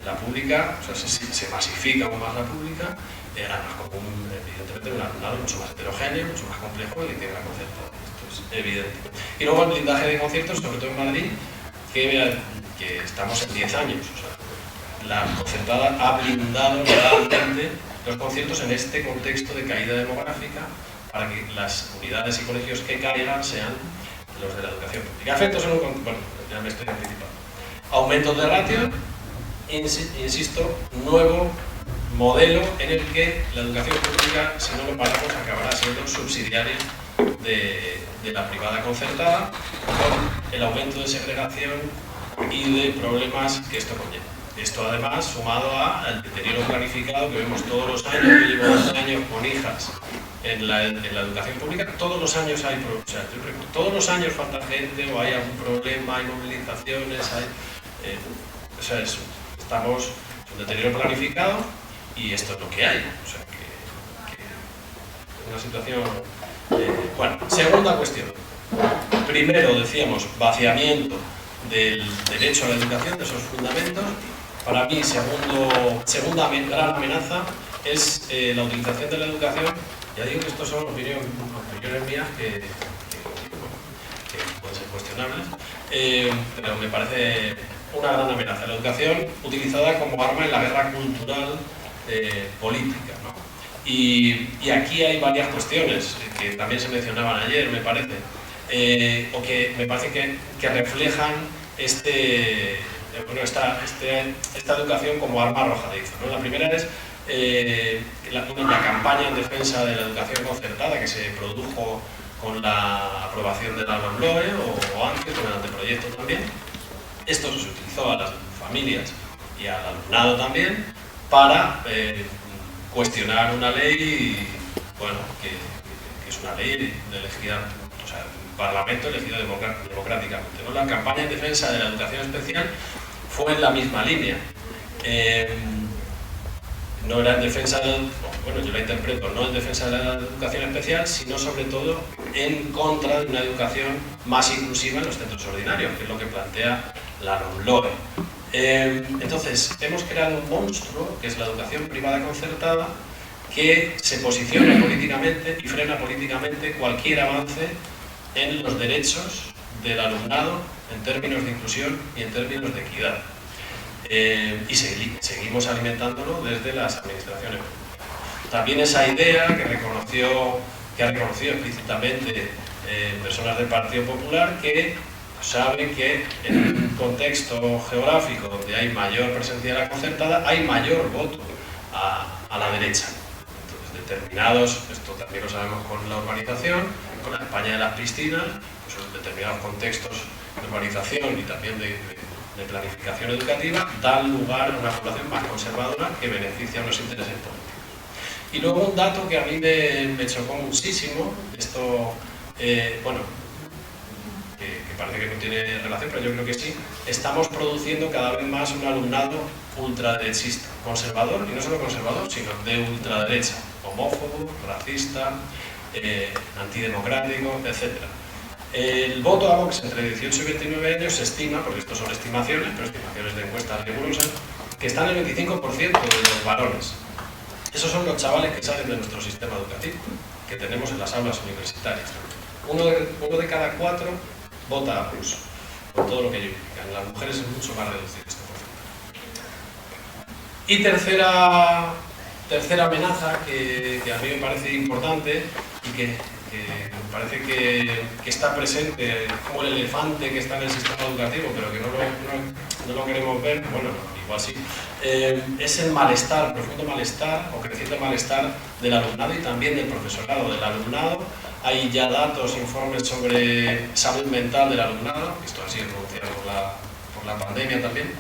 La pública, o sea, se masifica aún más la pública, era más común, evidentemente, un alumnado mucho más heterogéneo, mucho más complejo que tiene la concertada. Esto es evidente. Y luego el blindaje de conciertos, sobre todo en Madrid, que estamos en 10 años. O sea, la concertada ha blindado realmente los conciertos en este contexto de caída demográfica para que las unidades y colegios que caigan sean los de la educación pública. Efectos en un... Bueno, ya me estoy anticipando. Aumentos de ratio, insisto, nuevo modelo en el que la educación pública, si no lo paramos, acabará siendo subsidiaria de la privada concertada, con el aumento de segregación y de problemas que esto conlleva. Esto además sumado al deterioro planificado que vemos todos los años. Yo llevo 12 años con hijas en la educación pública, todos los años hay problemas, o sea, todos los años falta gente o hay algún problema, hay movilizaciones, o sea, estamos en un deterioro planificado y esto es lo que hay. O sea, que una situación... bueno, segunda cuestión. Primero, decíamos, vaciamiento del derecho a la educación, de esos fundamentos. Para mí, segunda gran amenaza es la utilización de la educación. Ya digo que estos son opiniones mías que pueden ser cuestionables, pero me parece una gran amenaza. La educación utilizada como arma en la guerra cultural política, ¿no? Y aquí hay varias cuestiones que también se mencionaban ayer, me parece, o que me parece que reflejan esta educación como arma arrojadiza, ¿no? La primera es la campaña en defensa de la educación concertada que se produjo con la aprobación de la LOMLOE o antes, con el anteproyecto también. Esto se utilizó a las familias y al alumnado también para cuestionar una ley, bueno, que es una ley elegida, o sea, un parlamento elegido democráticamente, ¿no? La campaña en defensa de la educación especial fue en la misma línea. No era en defensa, bueno, yo la interpreto, no en defensa de la educación especial, sino sobre todo en contra de una educación más inclusiva en los centros ordinarios, que es lo que plantea la LOMLOE. Entonces, hemos creado un monstruo, que es la educación privada concertada, que se posiciona políticamente y frena políticamente cualquier avance en los derechos del alumnado en términos de inclusión y en términos de equidad. Y seguimos alimentándolo desde las administraciones. También esa idea que ha reconocido explícitamente personas del Partido Popular, que saben que en un contexto geográfico donde hay mayor presencia de la concertada, hay mayor voto a la derecha. Entonces, determinados, esto también lo sabemos con la urbanización, con la España de las piscinas, pues en determinados contextos de urbanización y también de planificación educativa, dan lugar a una población más conservadora que beneficia a unos intereses políticos. Y luego un dato que a mí me chocó muchísimo, esto, bueno, que parece que no tiene relación, pero yo creo que sí, estamos produciendo cada vez más un alumnado ultraderechista, conservador, y no solo conservador, sino de ultraderecha, homófobo, racista, antidemocrático, etc. El voto a Vox entre 18 y 29 años se estima, porque esto son estimaciones, pero estimaciones de encuestas rigurosas, que están en el 25% de los varones. Esos son los chavales que salen de nuestro sistema educativo, que tenemos en las aulas universitarias. Uno de cada 4 vota a Vox, con todo lo que ello implica. En las mujeres es mucho más reducido este porcentaje. Y tercera amenaza que a mí me parece importante y que me parece que está presente como el elefante que está en el sistema educativo, pero que no lo queremos ver, bueno, igual sí, es el malestar, profundo malestar o creciente malestar del alumnado y también del profesorado. Del alumnado hay ya datos, informes sobre salud mental del alumnado, esto ha sido pronunciado por la pandemia también,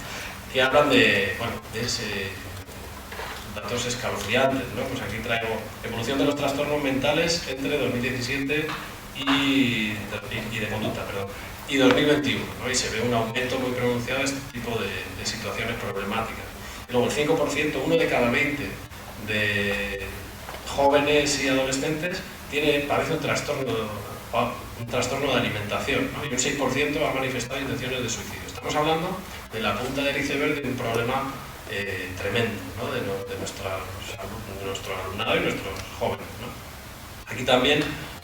que hablan de datos escalofriantes, ¿no? Pues aquí traigo evolución de los trastornos mentales entre 2017 y de conducta, perdón, y 2021, ¿no? Y se ve un aumento muy pronunciado de este tipo de situaciones problemáticas. Y luego el 5%, 1 de cada 20 de jóvenes y adolescentes padece un trastorno de alimentación, ¿no? Y un 6% ha manifestado intenciones de suicidio. Estamos hablando de la punta del iceberg de un problema tremendo, ¿no? de nuestro alumnado y nuestros jóvenes, ¿no? Aquí también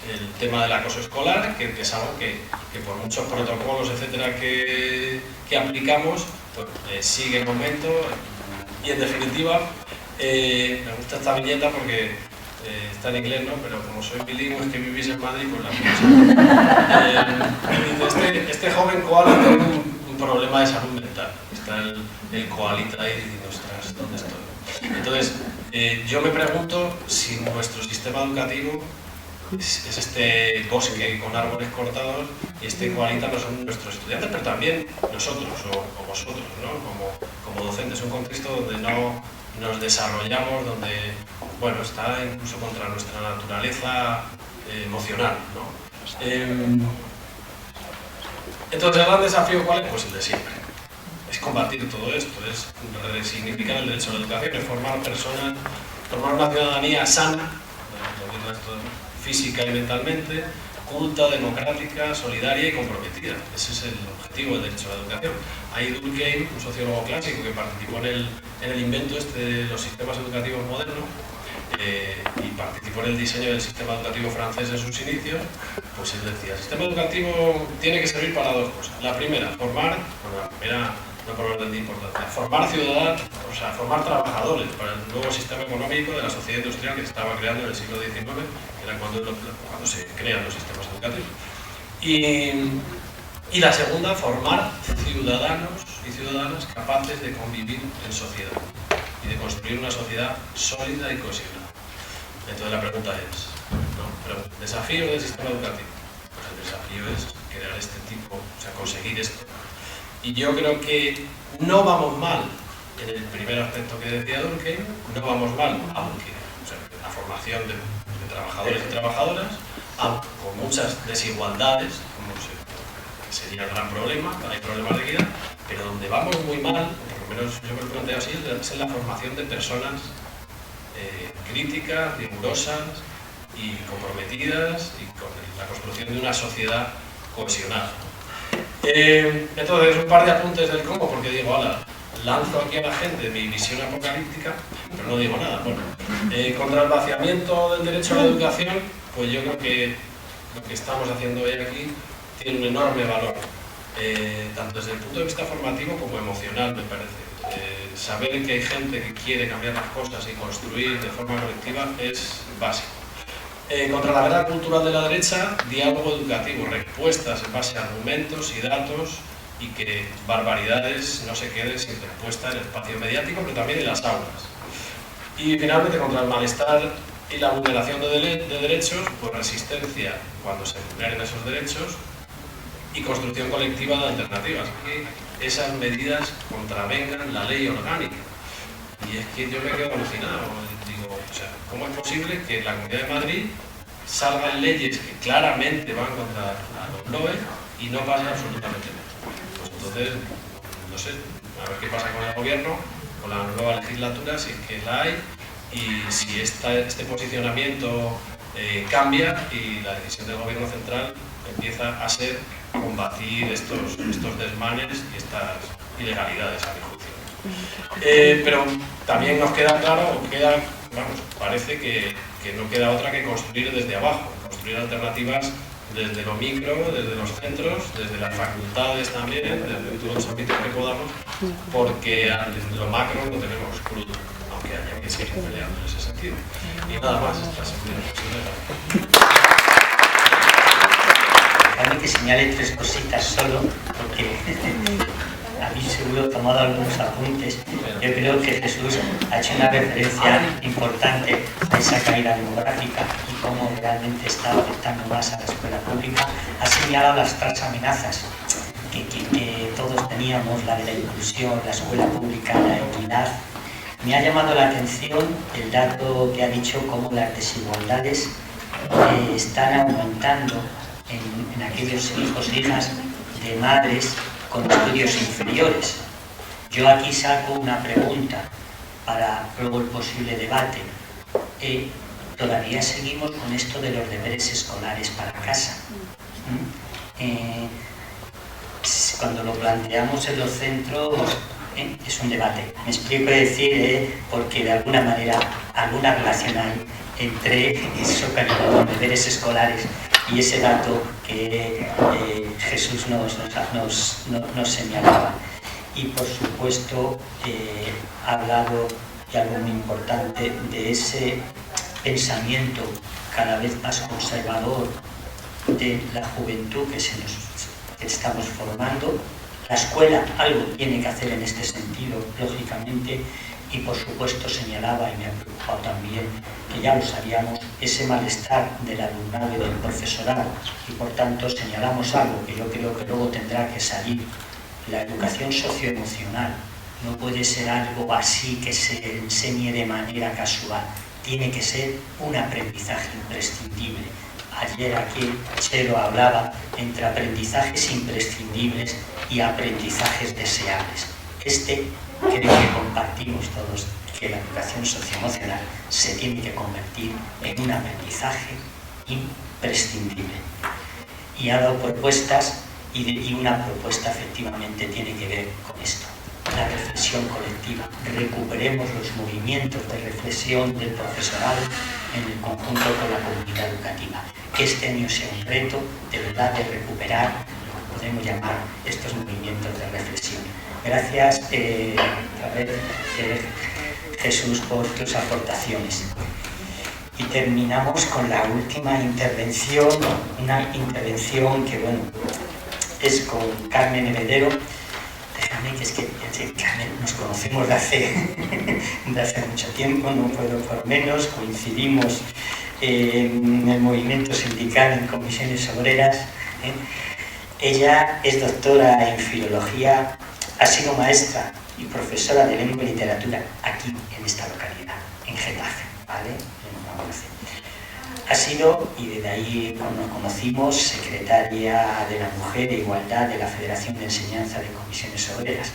el tema del acoso escolar, que es algo que por muchos protocolos, etcétera, que aplicamos, pues, sigue en aumento. Y en definitiva, me gusta esta viñeta porque está en inglés, ¿no? Pero como soy bilingüe, es que vivís en Madrid, pues la pienso. Este joven koala tiene un problema de salud mental. Está el koalita ahí y ostras, ¿dónde estoy? Entonces, yo me pregunto si nuestro sistema educativo es este bosque con árboles cortados y este koalita no son nuestros estudiantes, pero también nosotros o vosotros, ¿no? Como docentes, un contexto donde no nos desarrollamos, donde, bueno, está incluso contra nuestra naturaleza emocional, ¿no? Entonces, el gran desafío, ¿cuál es? Pues el de siempre. Es combatir todo esto, es resignificar el derecho a la educación, es formar personas, formar una ciudadanía sana, física y mentalmente, culta, democrática, solidaria y comprometida. Ese es el objetivo del derecho a la educación. Hay Durkheim, un sociólogo clásico que participó en el invento de los sistemas educativos modernos y participó en el diseño del sistema educativo francés en sus inicios, pues él decía, el sistema educativo tiene que servir para 2 cosas. La primera, no por orden de importancia, formar ciudadanos, o sea, formar trabajadores para el nuevo sistema económico de la sociedad industrial que se estaba creando en el siglo XIX, que era cuando se crean los sistemas educativos. Y la segunda, formar ciudadanos y ciudadanas capaces de convivir en sociedad y de construir una sociedad sólida y cohesionada. Entonces la pregunta es, ¿desafío del sistema educativo? Pues el desafío es crear este tipo, o sea, conseguir esto. Y yo creo que no vamos mal en el primer aspecto que decía Durkheim, no vamos mal, aunque la formación de trabajadores y trabajadoras, con muchas desigualdades, como sería el gran problema, hay problemas de equidad, pero donde vamos muy mal, por lo menos yo me lo planteo así, es en la formación de personas críticas, rigurosas y comprometidas y con la construcción de una sociedad cohesionada. Entonces, un par de apuntes del cómo, porque digo, lanzo aquí a la gente mi visión apocalíptica, pero no digo nada. Bueno, contra el vaciamiento del derecho a la educación, pues yo creo que lo que estamos haciendo hoy aquí tiene un enorme valor, tanto desde el punto de vista formativo como emocional, me parece. Saber que hay gente que quiere cambiar las cosas y construir de forma colectiva es básico. Contra la verdad cultural de la derecha, diálogo educativo, respuestas en base a argumentos y datos y que barbaridades no se queden sin respuesta en el espacio mediático, pero también en las aulas. Y finalmente, contra el malestar y la vulneración de derechos, pues resistencia cuando se vulneren esos derechos y construcción colectiva de alternativas. Que esas medidas contravengan la ley orgánica. Y es que yo me quedo alucinado. Digo, o sea, ¿cómo es posible que en la Comunidad de Madrid salgan leyes que claramente van contra los LOE y no pasa absolutamente nada. Pues entonces, no sé, a ver qué pasa con el gobierno, con la nueva legislatura, si es que la hay, y si este posicionamiento cambia y la decisión del gobierno central empieza a ser combatir estos desmanes y estas ilegalidades, a mi juicio. Pero también nos queda claro, parece que no queda otra que construir desde abajo, construir alternativas desde lo micro, desde los centros, desde las facultades también, desde todos los ámbitos que podamos, porque desde lo macro lo tenemos crudo, aunque haya que seguir peleando en ese sentido. Y nada más, esta segunda posibilidad. Déjame que señale 3 cositas solo, porque habéis seguro tomado algunos apuntes. Yo creo que Jesús ha hecho una referencia importante a esa caída demográfica y cómo realmente está afectando más a la escuela pública. Ha señalado las 3 amenazas que todos teníamos, la de la inclusión, la escuela pública, la equidad. Me ha llamado la atención el dato que ha dicho cómo las desigualdades están aumentando en aquellos hijos e hijas de madres con estudios inferiores. Yo aquí saco una pregunta para luego el posible debate. Todavía seguimos con esto de los deberes escolares para casa. Cuando lo planteamos en los centros es un debate. Me explico decir porque de alguna manera alguna relación hay entre eso que llamamos deberes escolares y ese dato que Jesús nos señalaba. Y por supuesto ha hablado de algo muy importante, de ese pensamiento cada vez más conservador de la juventud que estamos formando. La escuela algo tiene que hacer en este sentido, lógicamente, y por supuesto señalaba, y me ha preocupado también, que ya lo sabíamos, ese malestar del alumnado y del profesorado, y por tanto señalamos algo que yo creo que luego tendrá que salir. La educación socioemocional no puede ser algo así que se enseñe de manera casual, tiene que ser un aprendizaje imprescindible. Ayer aquí Chelo hablaba entre aprendizajes imprescindibles y aprendizajes deseables. Creo que compartimos todos que la educación socioemocional se tiene que convertir en un aprendizaje imprescindible. Y ha dado propuestas y una propuesta efectivamente tiene que ver con esto. La reflexión colectiva. Recuperemos los movimientos de reflexión del profesorado en el conjunto con la comunidad educativa. Que este año sea un reto de verdad de recuperar lo que podemos llamar estos movimientos de reflexión. Gracias Jesús por tus aportaciones. Y terminamos con la última intervención, una intervención que es con Carmen Heredero. Déjame que es que Carmen nos conocemos de hace mucho tiempo, no puedo por menos, coincidimos en el movimiento sindical en comisiones obreras. Ella es doctora en filología, ha sido maestra y profesora de lengua y literatura aquí en esta localidad, en Getafe, ¿vale? Ha sido, y desde ahí nos conocimos, secretaria de la Mujer e Igualdad de la Federación de Enseñanza de Comisiones Obreras.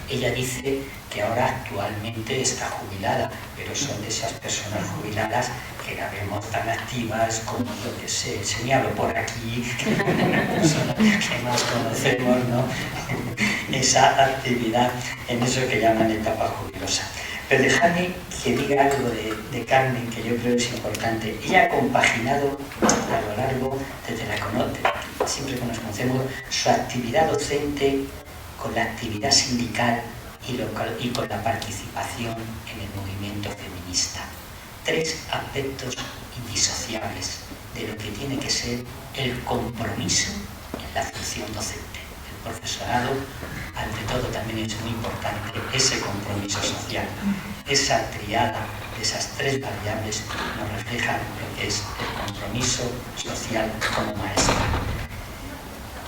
Ella dice que ahora actualmente está jubilada, pero son de esas personas jubiladas que la vemos tan activas como lo que sé, señalo por aquí, una persona que más conocemos, ¿no? Esa actividad en eso que llaman etapa jubilosa. Pero dejadme que diga algo de Carmen, que yo creo que es importante. Ella ha compaginado a lo largo, siempre que nos conocemos, su actividad docente con la actividad sindical y con la participación en el movimiento feminista. 3 aspectos indisociables de lo que tiene que ser el compromiso en la función docente. El profesorado, ante todo, también es muy importante ese compromiso social. Esa triada de esas 3 variables nos refleja lo que es el compromiso social como maestra.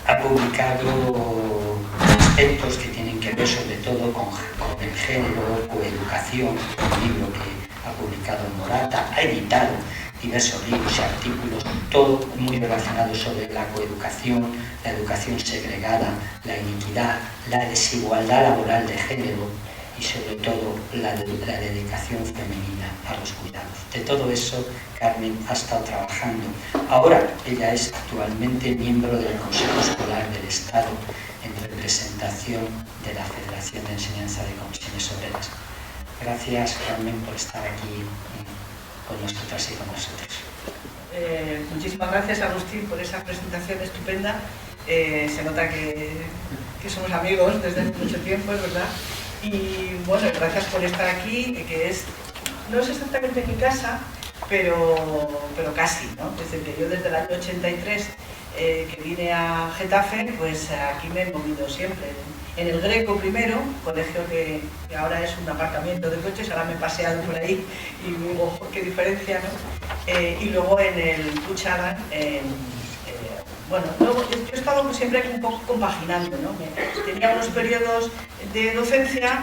Ha publicado aspectos que tienen que ver sobre todo con el género, coeducación, un libro que ha publicado en Morata, ha editado diversos libros y artículos, todo muy relacionado sobre la coeducación, la educación segregada, la iniquidad, la desigualdad laboral de género y sobre todo la dedicación femenina a los cuidados. De todo eso Carmen ha estado trabajando. Ahora ella es actualmente miembro del Consejo Escolar del Estado en representación de la Federación de Enseñanza de Comisiones Obreras. Gracias, Carmen, por estar aquí con nosotras y con nosotros. Muchísimas gracias, Agustín, por esa presentación estupenda. Se nota que somos amigos desde hace mucho tiempo, es verdad. Y bueno, gracias por estar aquí, que no es exactamente mi casa, pero casi, ¿no? Desde el año 83 que vine a Getafe, pues aquí me he movido siempre. En el Greco primero, colegio que ahora es un aparcamiento de coches, ahora me he paseado por ahí y digo, qué diferencia, ¿no? Y luego en el Puigcerdá, bueno, luego, yo he estado siempre un poco compaginando, ¿no? Tenía unos periodos de docencia,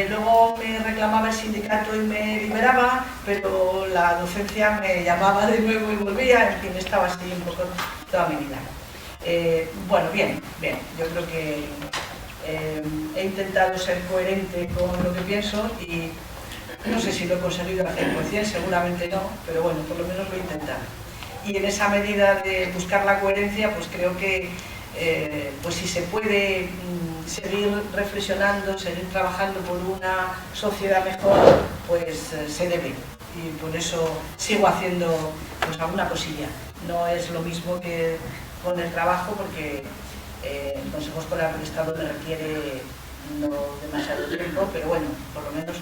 luego me reclamaba el sindicato y me liberaba, pero la docencia me llamaba de nuevo y volvía, en fin, estaba así un poco toda mi vida. Bueno, bien, yo creo que he intentado ser coherente con lo que pienso y no sé si lo he conseguido al 100%, seguramente no, pero bueno, por lo menos lo he intentado. Y en esa medida de buscar la coherencia, pues creo que pues si se puede seguir reflexionando, seguir trabajando por una sociedad mejor, pues se debe. Y por eso sigo haciendo pues alguna cosilla. No es lo mismo que con el trabajo, porque el Consejo Escolar del Estado me requiere no demasiado tiempo, pero bueno, por lo menos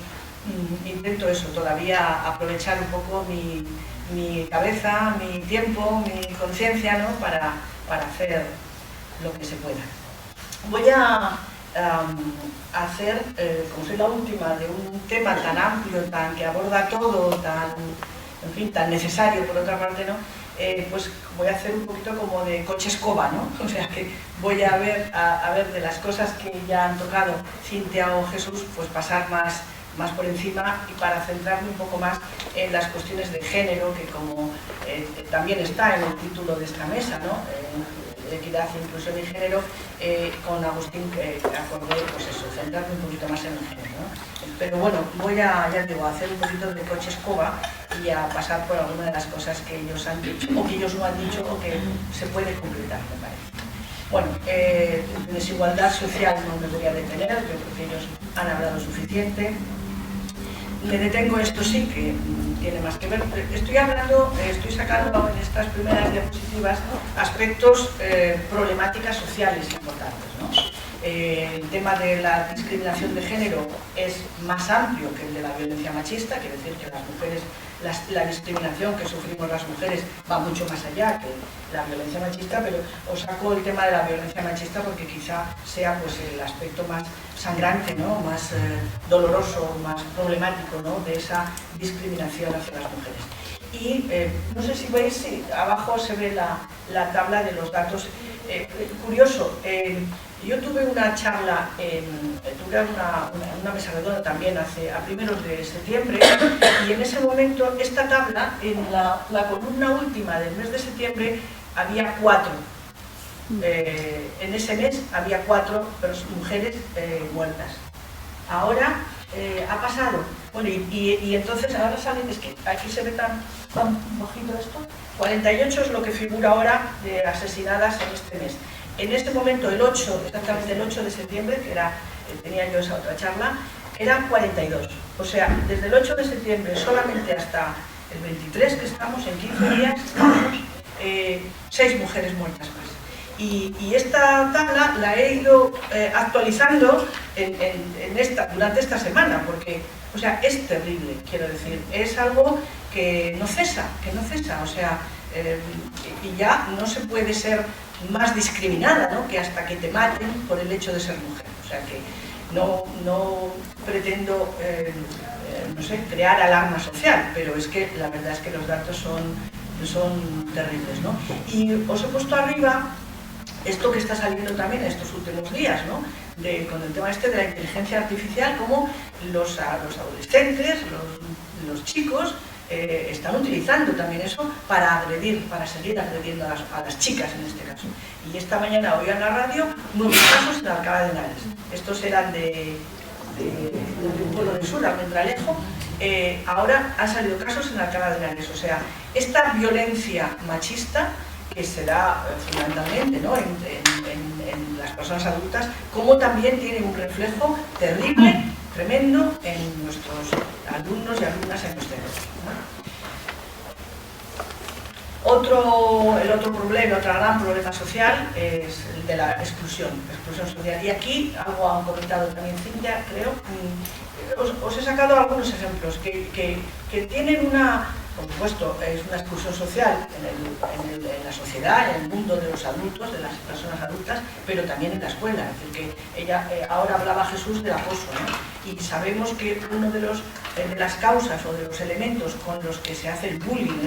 intento eso, todavía aprovechar un poco mi cabeza, mi tiempo, mi conciencia, ¿no? para hacer lo que se pueda. Voy a hacer, como soy la última, de un tema tan amplio, que aborda todo, en fin, tan necesario por otra parte, ¿no? Pues voy a hacer un poquito como de coche escoba, ¿no? O sea que voy a ver de las cosas que ya han tocado Cintia o Jesús, pues pasar más por encima, y para centrarme un poco más en las cuestiones de género, que como también está en el título de esta mesa, ¿no? Equidad, inclusión y género, con Agustín acordé, pues eso, centrarme un poquito más en el género, ¿no? Pero bueno, voy a, ya digo, a hacer un poquito de coche escoba y a pasar por alguna de las cosas que ellos han dicho, o que ellos no han dicho, o que se puede completar, me parece. Bueno, desigualdad social no me voy a detener, yo creo que ellos han hablado suficiente. Me detengo, esto sí que tiene más que ver. Estoy sacando en estas primeras diapositivas aspectos, problemáticas sociales importantes, ¿no? El tema de la discriminación de género es más amplio que el de la violencia machista, quiere decir que las mujeres, la discriminación que sufrimos las mujeres va mucho más allá que la violencia machista, pero os saco el tema de la violencia machista porque quizá sea pues el aspecto más sangrante, ¿no? Más doloroso, más problemático, ¿no? De esa discriminación hacia las mujeres. Y no sé si veis, abajo se ve la tabla de los datos. Curioso, yo tuve una charla, tuve una mesa redonda también a primeros de septiembre, y en ese momento esta tabla, en la columna última del mes de septiembre, había 4. En ese mes había 4 mujeres muertas. Ahora ha pasado. Bueno, y entonces ahora salen, es que aquí se ve tan bajito esto, 48 es lo que figura ahora de asesinadas en este mes. En este momento, exactamente el 8 de septiembre, que tenía yo esa otra charla, eran 42. O sea, desde el 8 de septiembre solamente hasta el 23, que estamos en 15 días, tenemos 6 mujeres muertas más. Y esta tabla la he ido actualizando durante esta semana, porque, o sea, es terrible, quiero decir, es algo que no cesa, o sea, y ya no se puede ser más discriminada, ¿no? Que hasta que te maten por el hecho de ser mujer. O sea que no pretendo, no sé, crear alarma social, pero es que la verdad es que los datos son terribles, ¿no? Y os he puesto arriba esto que está saliendo también en estos últimos días, ¿no? Con el tema de la inteligencia artificial, como los adolescentes, los chicos, están utilizando también eso para agredir, para seguir agrediendo a las chicas en este caso. Y esta mañana oía en la radio nuevos casos en Alcalá de Henares. Estos eran de un pueblo del sur, Almendralejo. Ahora han salido casos en Alcalá de Henares. O sea, esta violencia machista que se da fundamentalmente, ¿no?, en las personas adultas, como también tiene un reflejo terrible, tremendo en nuestros alumnos y alumnas en los centros, ¿no? El otro problema, otro gran problema social es el de la exclusión social. Y aquí, algo han comentado también Cintia, creo, os he sacado algunos ejemplos que tienen una... Por supuesto, es una exclusión social en la sociedad, en el mundo de los adultos, de las personas adultas, pero también en la escuela. Es decir, que ahora hablaba Jesús del acoso, ¿no? Y sabemos que uno de las causas o de los elementos con los que se hace el bullying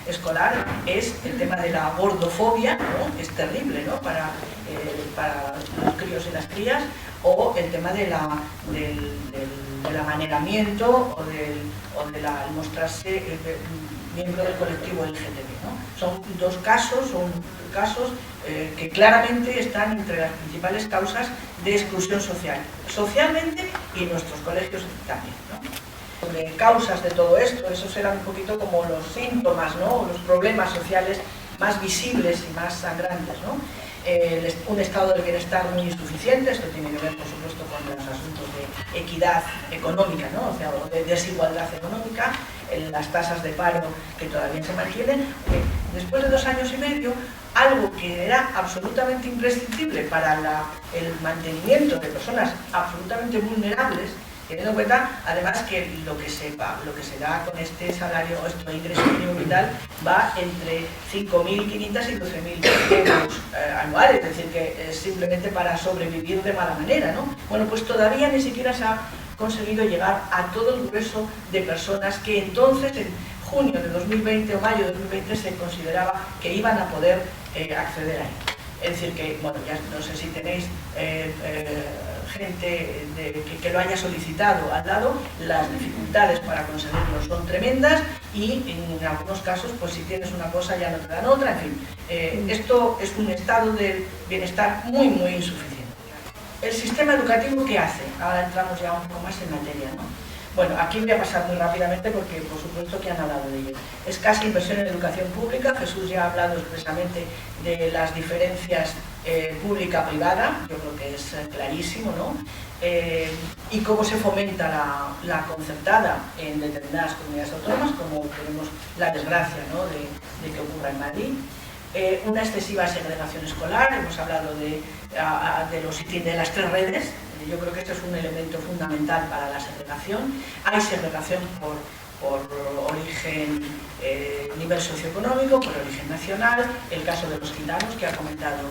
escolar es el tema de la gordofobia, ¿no? Es terrible, ¿no?, para los críos y las crías, o el tema del amaneramiento o de mostrarse miembro del colectivo LGTB, ¿no? Son casos que claramente están entre las principales causas de exclusión social, socialmente y en nuestros colegios también, ¿no? Sobre causas de todo esto, esos eran un poquito como los síntomas, ¿no?, los problemas sociales más visibles y más sangrantes, ¿no? Un estado de bienestar muy insuficiente, esto tiene que ver, por supuesto, con los asuntos de equidad económica, ¿no?, o sea, de desigualdad económica, las tasas de paro que todavía se mantienen. Después de 2 años y medio, algo que era absolutamente imprescindible para el mantenimiento de personas absolutamente vulnerables, teniendo en cuenta, además, que lo que se da con este salario, este ingreso mínimo vital, va entre 5.500 y 12.000 euros anuales, es decir, que es simplemente para sobrevivir de mala manera, ¿no? Bueno, pues todavía ni siquiera se ha conseguido llegar a todo el grueso de personas que entonces, en junio de 2020 o mayo de 2020, se consideraba que iban a poder acceder a él. Es decir, que, bueno, ya no sé si tenéis gente que lo haya solicitado al lado, las dificultades para conseguirlo son tremendas y en algunos casos, pues si tienes una cosa ya no te dan otra, en fin. Esto es un estado de bienestar muy, muy insuficiente. ¿El sistema educativo qué hace? Ahora entramos ya un poco más en materia, ¿no? Bueno, aquí voy a pasar muy rápidamente porque por supuesto que han hablado de ello. Escasa inversión en educación pública, Jesús ya ha hablado expresamente de las diferencias pública-privada, yo creo que es clarísimo, ¿no? Y cómo se fomenta la concertada en determinadas comunidades autónomas, como tenemos la desgracia, ¿no?, de que ocurra en Madrid. Una excesiva segregación escolar, hemos hablado de las 3 redes. Yo creo que este es un elemento fundamental para la segregación. Hay segregación por origen, nivel socioeconómico, por origen nacional, el caso de los gitanos que ha comentado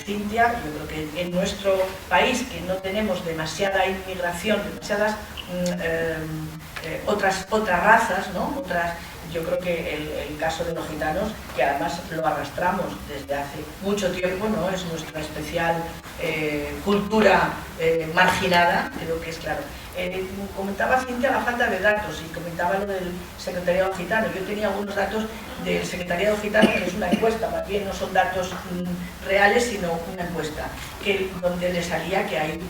Cintia. Yo creo que en nuestro país, que no tenemos demasiada inmigración, demasiadas otras razas, ¿no? Yo creo que el caso de los gitanos, que además lo arrastramos desde hace mucho tiempo, ¿no?, es nuestra especial cultura marginada, creo que es claro. Comentaba Cintia la falta de datos y comentaba lo del secretariado gitano. Yo tenía algunos datos del secretariado gitano, que es una encuesta, más bien no son datos reales, sino una encuesta, donde le salía que hay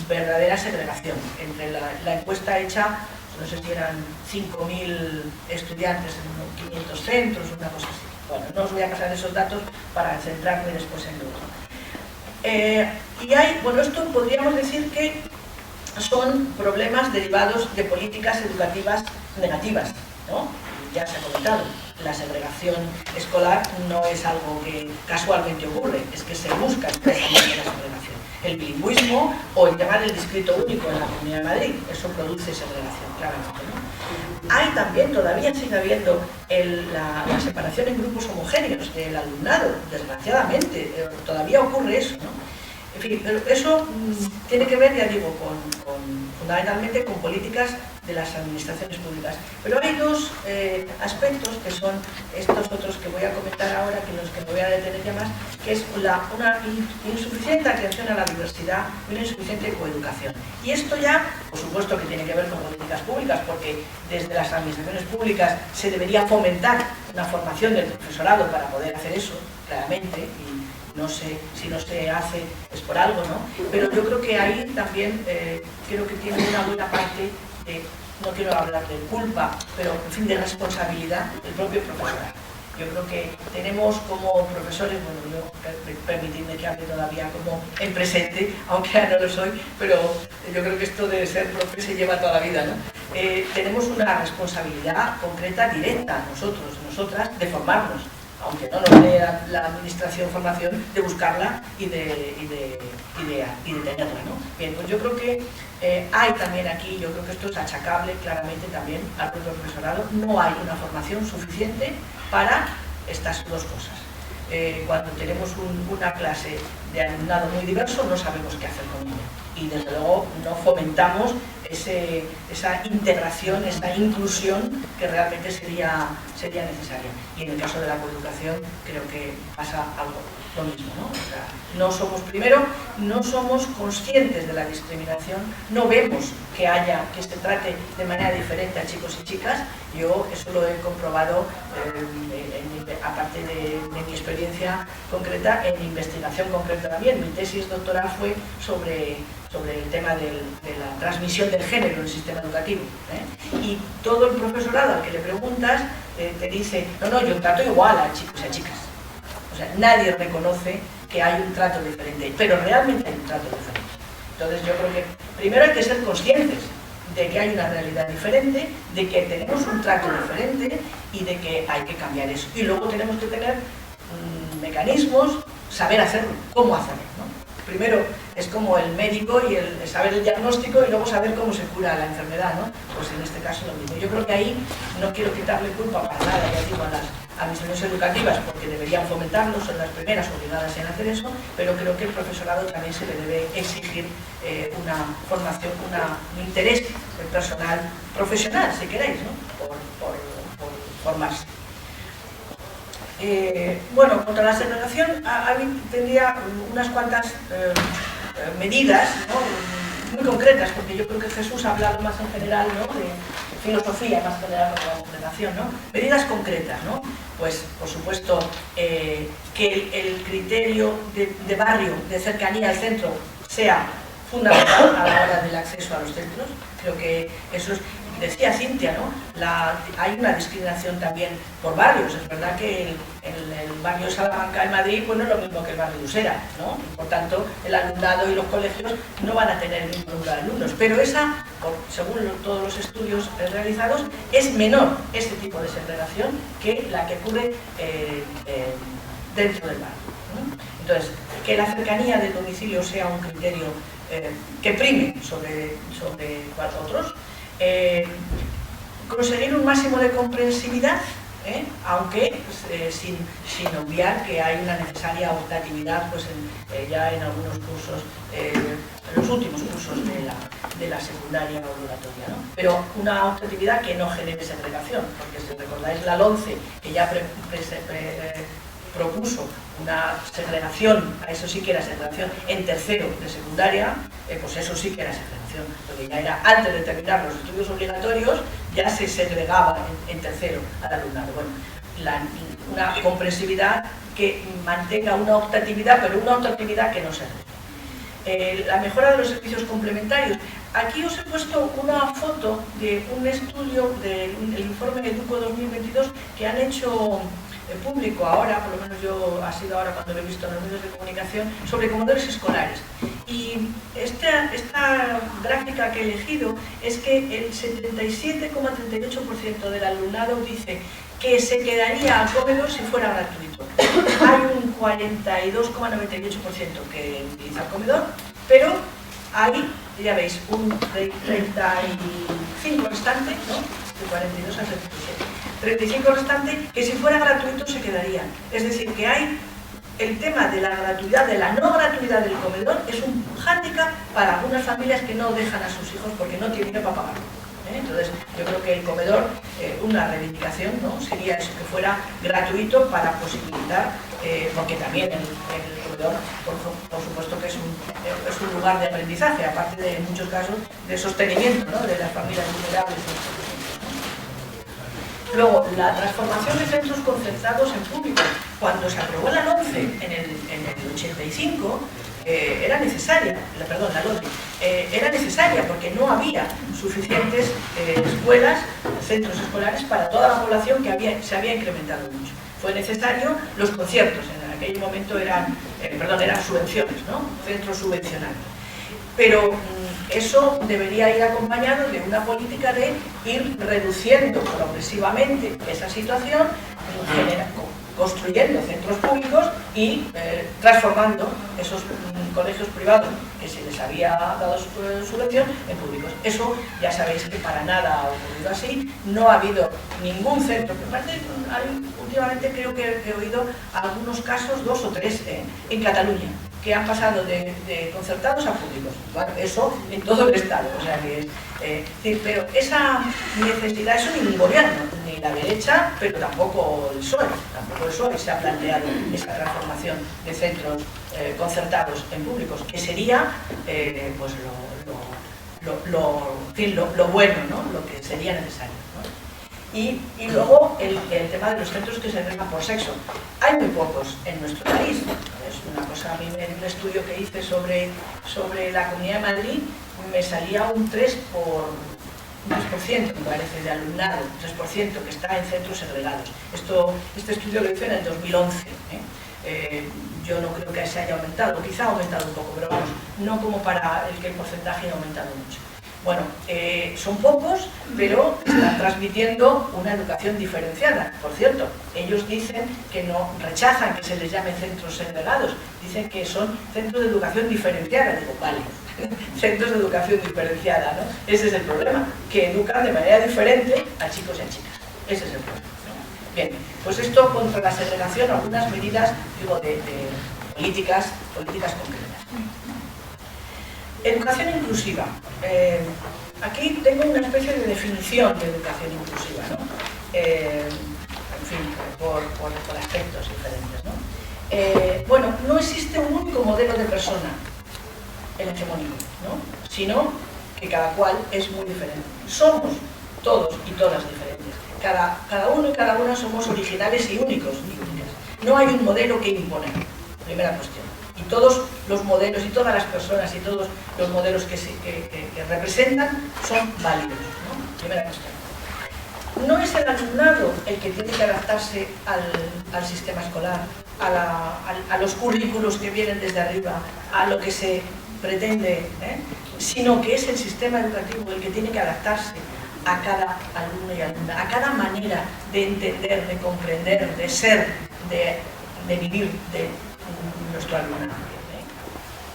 verdadera segregación entre la encuesta hecha, no sé si eran 5.000 estudiantes en 500 centros, una cosa así. Bueno, no os voy a pasar esos datos para centrarme después en lo otro. Bueno, esto podríamos decir que son problemas derivados de políticas educativas negativas, ¿no? Ya se ha comentado, la segregación escolar no es algo que casualmente ocurre, es que se busca expresamente la segregación. El bilingüismo o el tema del distrito único en la Comunidad de Madrid, eso produce segregación, claramente, ¿no? Hay también, todavía sigue habiendo la separación en grupos homogéneos del alumnado, desgraciadamente, todavía ocurre eso, ¿no? En fin, pero eso tiene que ver, ya digo, fundamentalmente con políticas de las administraciones públicas. Pero hay dos aspectos que son estos otros que voy a comentar ahora, que los que me voy a detener ya más, que es una insuficiente atención a la diversidad y una insuficiente coeducación. Y esto ya, por supuesto que tiene que ver con políticas públicas, porque desde las administraciones públicas se debería fomentar una formación del profesorado para poder hacer eso, claramente, y no sé si no se hace es por algo, ¿no? Pero yo creo que ahí también creo que tiene una buena parte de, no quiero hablar de culpa, pero en fin, de responsabilidad del propio profesorado. Yo creo que tenemos como profesores, bueno, yo permitidme que hable todavía como en presente, aunque ya no lo soy, pero yo creo que esto de ser profe se lleva toda la vida, ¿no? Tenemos una responsabilidad concreta, directa, nosotros, nosotras, de formarnos, aunque no nos dé la administración formación, de buscarla y de tenerla, ¿no? Bien, pues yo creo que hay también aquí, yo creo que esto es achacable claramente también al propio profesorado, no hay una formación suficiente para estas dos cosas. Cuando tenemos una clase de alumnado muy diverso, no sabemos qué hacer con ella. Y desde luego no fomentamos esa integración, esa inclusión que realmente sería necesaria. Y en el caso de la coeducación creo que pasa algo lo mismo, ¿no? O sea, no somos conscientes de la discriminación, no vemos que se trate de manera diferente a chicos y chicas. Yo eso lo he comprobado, aparte de mi experiencia concreta, en investigación concreta también. Mi tesis doctoral fue sobre el tema de la transmisión del género en el sistema educativo, ¿eh? Y todo el profesorado al que le preguntas te dice, no, yo trato igual a chicos y a chicas. O sea, nadie reconoce que hay un trato diferente, pero realmente hay un trato diferente. Entonces yo creo que primero hay que ser conscientes de que hay una realidad diferente, de que tenemos un trato diferente y de que hay que cambiar eso. Y luego tenemos que tener mecanismos, saber hacerlo, cómo hacerlo, ¿no? Primero es como el médico y el saber el diagnóstico y luego saber cómo se cura la enfermedad, ¿no? Pues en este caso lo mismo. Yo creo que ahí no quiero quitarle culpa para nada, ya digo, a las administraciones educativas, porque deberían fomentarlo, son las primeras obligadas en hacer eso, pero creo que el profesorado también se le debe exigir una formación, un interés personal, profesional, si queréis, ¿no? por formarse. Bueno, contra la segregación tendría unas cuantas medidas, ¿no? Muy concretas, porque yo creo que Jesús ha hablado más en general, ¿no? De filosofía más general de la segregación, ¿no? Medidas concretas, ¿no? Pues, por supuesto, que el criterio de barrio, de cercanía al centro, sea fundamental a la hora del acceso a los centros. Creo que eso es... Decía Cintia, ¿no? Hay una discriminación también por barrios. Es verdad que el barrio Salamanca en Madrid pues no es lo mismo que el barrio de Usera, ¿no? Y por tanto, el alumnado y los colegios no van a tener el mismo número de alumnos. Pero según todos los estudios realizados, es menor este tipo de segregación que la que ocurre dentro del barrio, ¿no? Entonces, que la cercanía del domicilio sea un criterio que prime sobre otros. Conseguir un máximo de comprensibilidad, aunque sin obviar que hay una necesaria optatividad pues ya en algunos cursos, en los últimos cursos de la secundaria obligatoria, ¿no? Pero una optatividad que no genere segregación, porque si recordáis la LOMCE, que ya propuso una segregación, eso sí que era segregación, en tercero de secundaria, pues eso sí que era segregación, porque ya era antes de terminar los estudios obligatorios, ya se segregaba en tercero al alumnado. Bueno, una comprensibilidad que mantenga una optatividad, pero una optatividad que no segregue. La mejora de los servicios complementarios. Aquí os he puesto una foto de un estudio del informe Educo 2022 que han hecho público ahora, por lo menos ha sido ahora cuando lo he visto en los medios de comunicación, sobre comedores escolares. Y esta gráfica que he elegido es que el 77,38% del alumnado dice que se quedaría al comedor si fuera gratuito. Hay un 42,98% que utiliza el comedor, pero hay, ya veis, un 35 restante, ¿no? De 42 a 37. 35 restante que si fuera gratuito se quedarían. Es decir, que hay el tema de la gratuidad, de la no gratuidad del comedor, es un hándicap para algunas familias que no dejan a sus hijos porque no tienen dinero para pagarlo. Entonces, yo creo que el comedor, una reivindicación, ¿no?, sería eso, que fuera gratuito para posibilitar, porque también el comedor, por supuesto que es un lugar de aprendizaje, aparte de, en muchos casos, de sostenimiento, ¿no?, de las familias vulnerables. Luego, la transformación de centros concertados en públicos. Cuando se aprobó la LOMCE en el 85, era necesaria, la LOMCE, era necesaria porque no había suficientes escuelas, centros escolares para toda la población que se había incrementado mucho. Fue necesario los conciertos, en aquel momento eran subvenciones, ¿no?, centros subvencionados. Pero eso debería ir acompañado de una política de ir reduciendo progresivamente esa situación, construyendo centros públicos y transformando esos colegios privados que se les había dado subvención en públicos. Eso ya sabéis que para nada ha ocurrido así, no ha habido ningún centro. Últimamente creo que he oído algunos casos, 2 o 3 en Cataluña, que han pasado de concertados a públicos. Bueno, eso en todo el Estado. O sea que pero esa necesidad, eso ni el gobierno, ni la derecha, pero tampoco el PSOE se ha planteado esa transformación de centros concertados en públicos, que sería pues lo bueno, ¿no?, lo que sería necesario, ¿no? Y luego el tema de los centros que se reglan por sexo. Hay muy pocos en nuestro país. Es una cosa, a mí en un estudio que hice sobre la Comunidad de Madrid me salía un 3%, me parece, de alumnado, 3% que está en centros segregados. Este estudio lo hice en el 2011. Yo no creo que se haya aumentado, quizá ha aumentado un poco, pero vamos, no como para el que el porcentaje haya aumentado mucho. Bueno, son pocos, pero están transmitiendo una educación diferenciada. Por cierto, ellos dicen que no rechazan que se les llame centros segregados, dicen que son centros de educación diferenciada. Digo, vale, centros de educación diferenciada, ¿no? Ese es el problema, que educan de manera diferente a chicos y a chicas. Ese es el problema, ¿no? Bien, pues esto contra la segregación, algunas medidas, digo, de políticas concretas. Educación inclusiva. Aquí tengo una especie de definición de educación inclusiva, ¿no? En fin, por aspectos diferentes, ¿no? Bueno, no existe un único modelo de persona, el hegemónico, ¿no?, sino que cada cual es muy diferente. Somos todos y todas diferentes. Cada uno y cada una somos originales y únicos y únicas. No hay un modelo que imponer, primera cuestión. Y todos los modelos y todas las personas y todos los modelos que representan son válidos, ¿no? Primera cuestión. No es el alumnado el que tiene que adaptarse al sistema escolar, a los currículos que vienen desde arriba, a lo que se pretende, sino que es el sistema educativo el que tiene que adaptarse a cada alumno y alumna, a cada manera de entender, de comprender, de ser, de vivir de nuestro alumnado.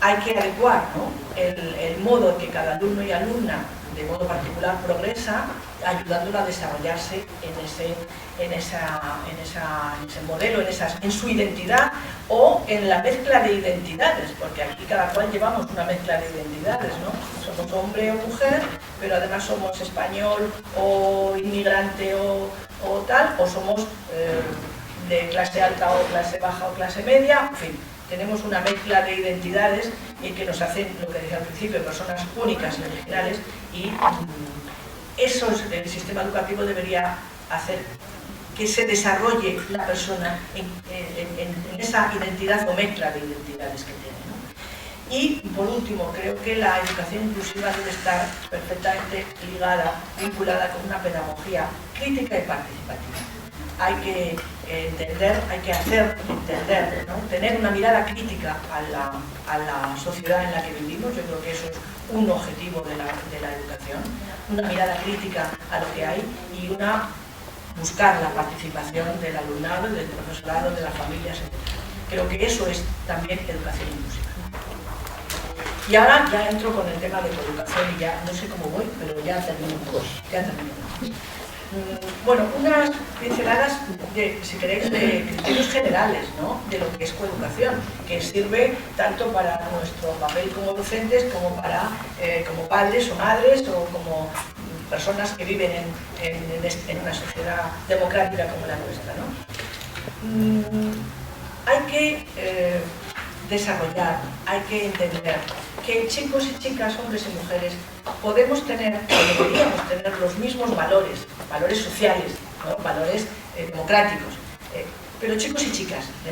Hay que adecuar, ¿no?, el modo en que cada alumno y alumna de modo particular progresa, ayudándolo a desarrollarse en ese modelo, en su identidad o en la mezcla de identidades, porque aquí cada cual llevamos una mezcla de identidades, ¿no? Somos hombre o mujer, pero además somos español o inmigrante o tal, o somos de clase alta o clase baja o clase media, en fin. Tenemos una mezcla de identidades que nos hacen, lo que decía al principio, personas únicas y originales, y el sistema educativo debería hacer que se desarrolle la persona en esa identidad o mezcla de identidades que tiene, ¿no? Y, por último, creo que la educación inclusiva debe estar perfectamente vinculada con una pedagogía crítica y participativa. Hay que entender, hay que hacer entender, ¿no?, tener una mirada crítica a la sociedad en la que vivimos. Yo creo que eso es un objetivo de la educación, una mirada crítica a lo que hay y buscar la participación del alumnado, del profesorado, de las familias, etc. Creo que eso es también educación inclusiva. Y ahora ya entro con el tema de coeducación y ya no sé cómo voy, pero ya termino. Bueno, unas pinceladas, si queréis, de criterios generales, ¿no?, de lo que es coeducación, que sirve tanto para nuestro papel como docentes como para como padres o madres o como personas que viven en una sociedad democrática como la nuestra, ¿no? Hay que desarrollar, hay que entender que chicos y chicas, hombres y mujeres, podemos tener, o deberíamos tener los mismos valores, valores sociales, ¿no? Valores democráticos, pero chicos y chicas de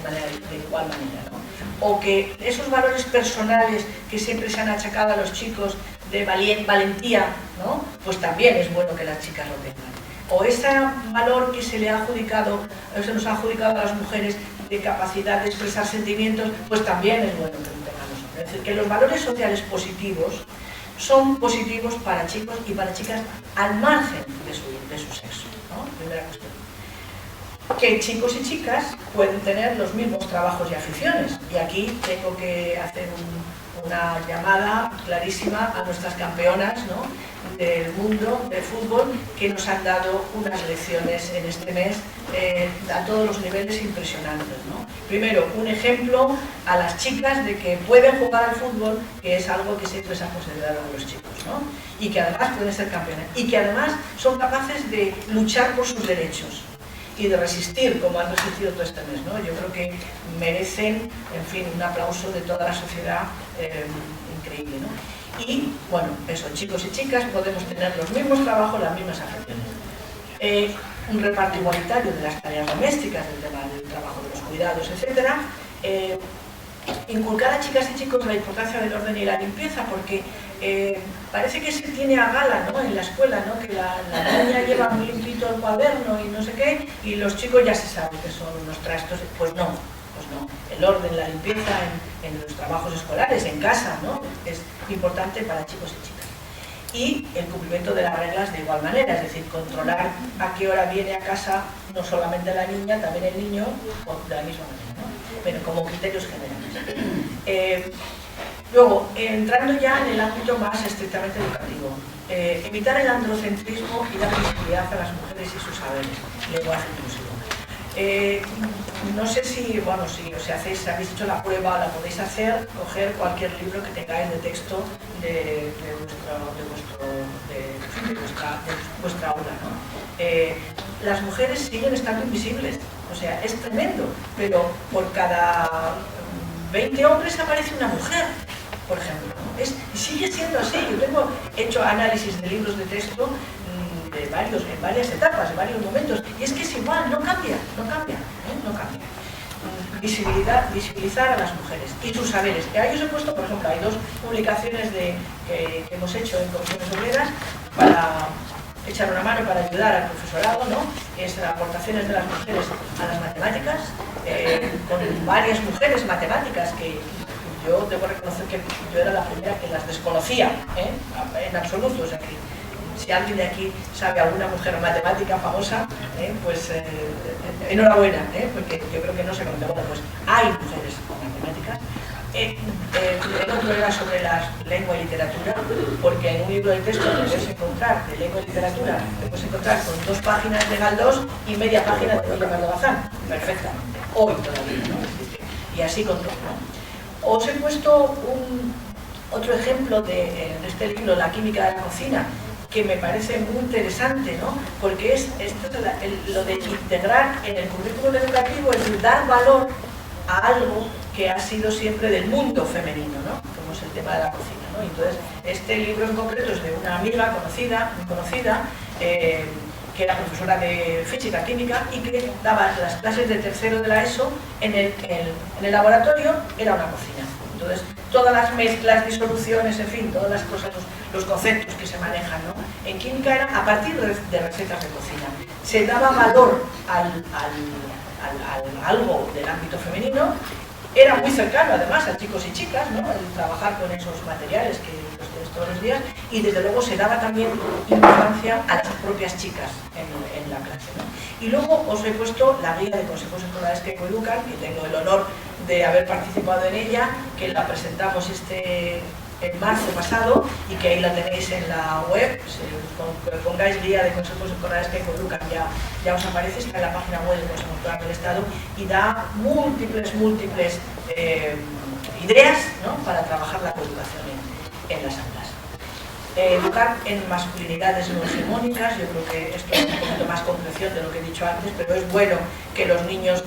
igual manera, ¿no? O que esos valores personales que siempre se han achacado a los chicos de valentía, ¿no? Pues también es bueno que las chicas lo tengan. O ese valor que se nos ha adjudicado a las mujeres de capacidad de expresar sentimientos, pues también es bueno que lo tengamos. Es decir, que los valores sociales positivos son positivos para chicos y para chicas al margen de su sexo, ¿no? Primera cuestión. Que chicos y chicas pueden tener los mismos trabajos y aficiones. Y aquí tengo que hacer una llamada clarísima a nuestras campeonas, ¿no? Del mundo del fútbol, que nos han dado unas lecciones en este mes a todos los niveles impresionantes, ¿no? Primero, un ejemplo a las chicas de que pueden jugar al fútbol, que es algo que siempre se ha considerado a los chicos, ¿no? Y que además pueden ser campeonas, y que además son capaces de luchar por sus derechos y de resistir, como han resistido todo este mes, ¿no? Yo creo que merecen, en fin, un aplauso de toda la sociedad increíble, ¿no? Y, bueno, eso, chicos y chicas podemos tener los mismos trabajos, las mismas aficiones. Un reparto igualitario de las tareas domésticas, del tema del trabajo de los cuidados, etc. Inculcar a chicas y chicos la importancia del orden y la limpieza, porque parece que se tiene a gala, ¿no? En la escuela, ¿no? Que la niña lleva muy limpito el cuaderno y no sé qué, y los chicos ya se sabe que son unos trastos. Pues no. El orden, la limpieza en los trabajos escolares, en casa, ¿no? Es importante para chicos y chicas. Y el cumplimiento de las reglas de igual manera, es decir, controlar a qué hora viene a casa no solamente la niña, también el niño, de la misma manera, ¿no? Pero como criterios generales. Luego, entrando ya en el ámbito más estrictamente educativo, evitar el androcentrismo y dar visibilidad a las mujeres y sus saberes, lenguaje inclusivo. No sé si, bueno, si habéis hecho la prueba, la podéis hacer, coger cualquier libro que tengáis de texto de vuestra aula, ¿no? Las mujeres siguen estando invisibles, o sea, es tremendo, pero por cada 20 hombres aparece una mujer, por ejemplo, ¿no? Y sigue siendo así. Yo he hecho análisis de libros de texto en varias etapas, en varios momentos, y es que es igual, no cambia. Visibilizar a las mujeres y sus saberes. Que ahí os he puesto, por ejemplo, hay dos publicaciones que hemos hecho en Comisiones Obreras para echar una mano, para ayudar al profesorado, ¿no? Es aportaciones de las mujeres a las matemáticas, con varias mujeres matemáticas que yo debo reconocer que yo era la primera que las desconocía, en absoluto. O sea que si alguien de aquí sabe alguna mujer matemática famosa, pues enhorabuena, porque yo creo que no se conoce. Bueno, pues hay mujeres matemáticas. El otro era sobre la lengua y literatura, porque en un libro de texto que puedes encontrar de lengua y literatura, te puedes encontrar con 2 páginas de Galdós y media página de Leonardo Bazán, perfectamente, hoy todavía, ¿no? Y así con todo, ¿no? Os he puesto otro ejemplo de este libro, La química de la cocina, que me parece muy interesante, ¿no? Porque lo de integrar en el currículum educativo es dar valor a algo que ha sido siempre del mundo femenino, ¿no? Como es el tema de la cocina, ¿no? Entonces, este libro en concreto es de una amiga muy conocida, que era profesora de física química y que daba las clases de tercero de la ESO en el laboratorio, era una cocina. Entonces, todas las mezclas, disoluciones, en fin, todas las cosas, los conceptos que se manejan, ¿no? En química eran a partir de recetas de cocina. Se daba valor al algo del ámbito femenino, era muy cercano además a chicos y chicas, ¿no? El trabajar con esos materiales que los tienes todos los días, y desde luego se daba también importancia a las propias chicas en la clase, ¿no? Y luego os he puesto la guía de consejos escolares que coeducan, que tengo el honor de haber participado en ella, que la presentamos en marzo pasado y que ahí la tenéis en la web. Si pongáis guía de consejos escolares que coeducan, ya os aparece, está en la página web del Consejo Escolar del Estado y da múltiples ideas, ¿no? Para trabajar la coeducación en las aulas. Educar en masculinidades no hegemónicas, yo creo que esto es un poquito más concreción de lo que he dicho antes, pero es bueno que los niños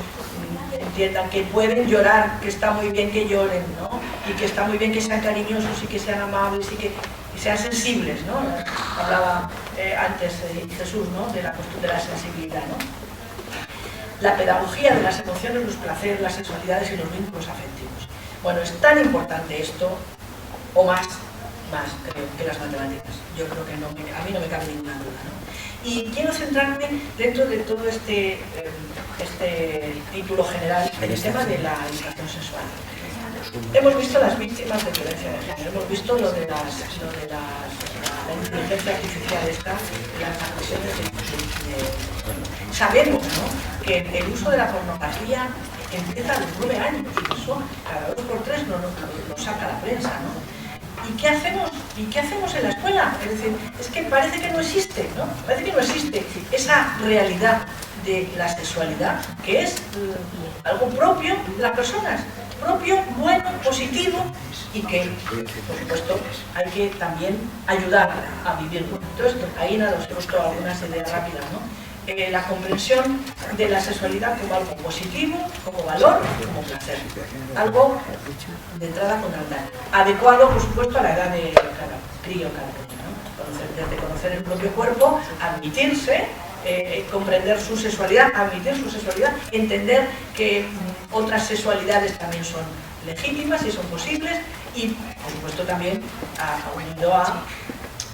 entiendan que pueden llorar, que está muy bien que lloren, ¿no? Y que está muy bien que sean cariñosos y que sean amables y que sean sensibles, ¿no? Hablaba antes Jesús, ¿no? De la cuestión de la sensibilidad, ¿no? La pedagogía de las emociones, los placeres, las sexualidades y los vínculos afectivos. Bueno, es tan importante esto, o más creo, que las matemáticas. Yo creo que a mí no me cabe ninguna duda, ¿no? Y quiero centrarme dentro de todo este título general en el tema de la educación sexual. Hemos visto las víctimas de violencia de género, hemos visto lo de la inteligencia artificial esta, las agresiones sabemos, ¿no?, que el uso de la pornografía empieza a los 9 años, y eso cada 2 por 3 lo saca la prensa, ¿no? ¿Y qué hacemos? ¿Y qué hacemos en la escuela? Es decir, es que parece que no existe, ¿no? Parece que no existe esa realidad de la sexualidad, que es algo propio de las personas, propio, bueno, positivo, y que, por supuesto, hay que también ayudar a vivirlo. Entonces, ahí nada, os he puesto algunas ideas rápidas, ¿no? La comprensión de la sexualidad como algo positivo, como valor, como placer. Algo de entrada fundamental. Adecuado, por supuesto, a la edad de cada crío, cada niño, ¿no? Desde conocer el propio cuerpo, admitirse, comprender su sexualidad, admitir su sexualidad, entender que otras sexualidades también son legítimas y son posibles, y, por supuesto, también unido a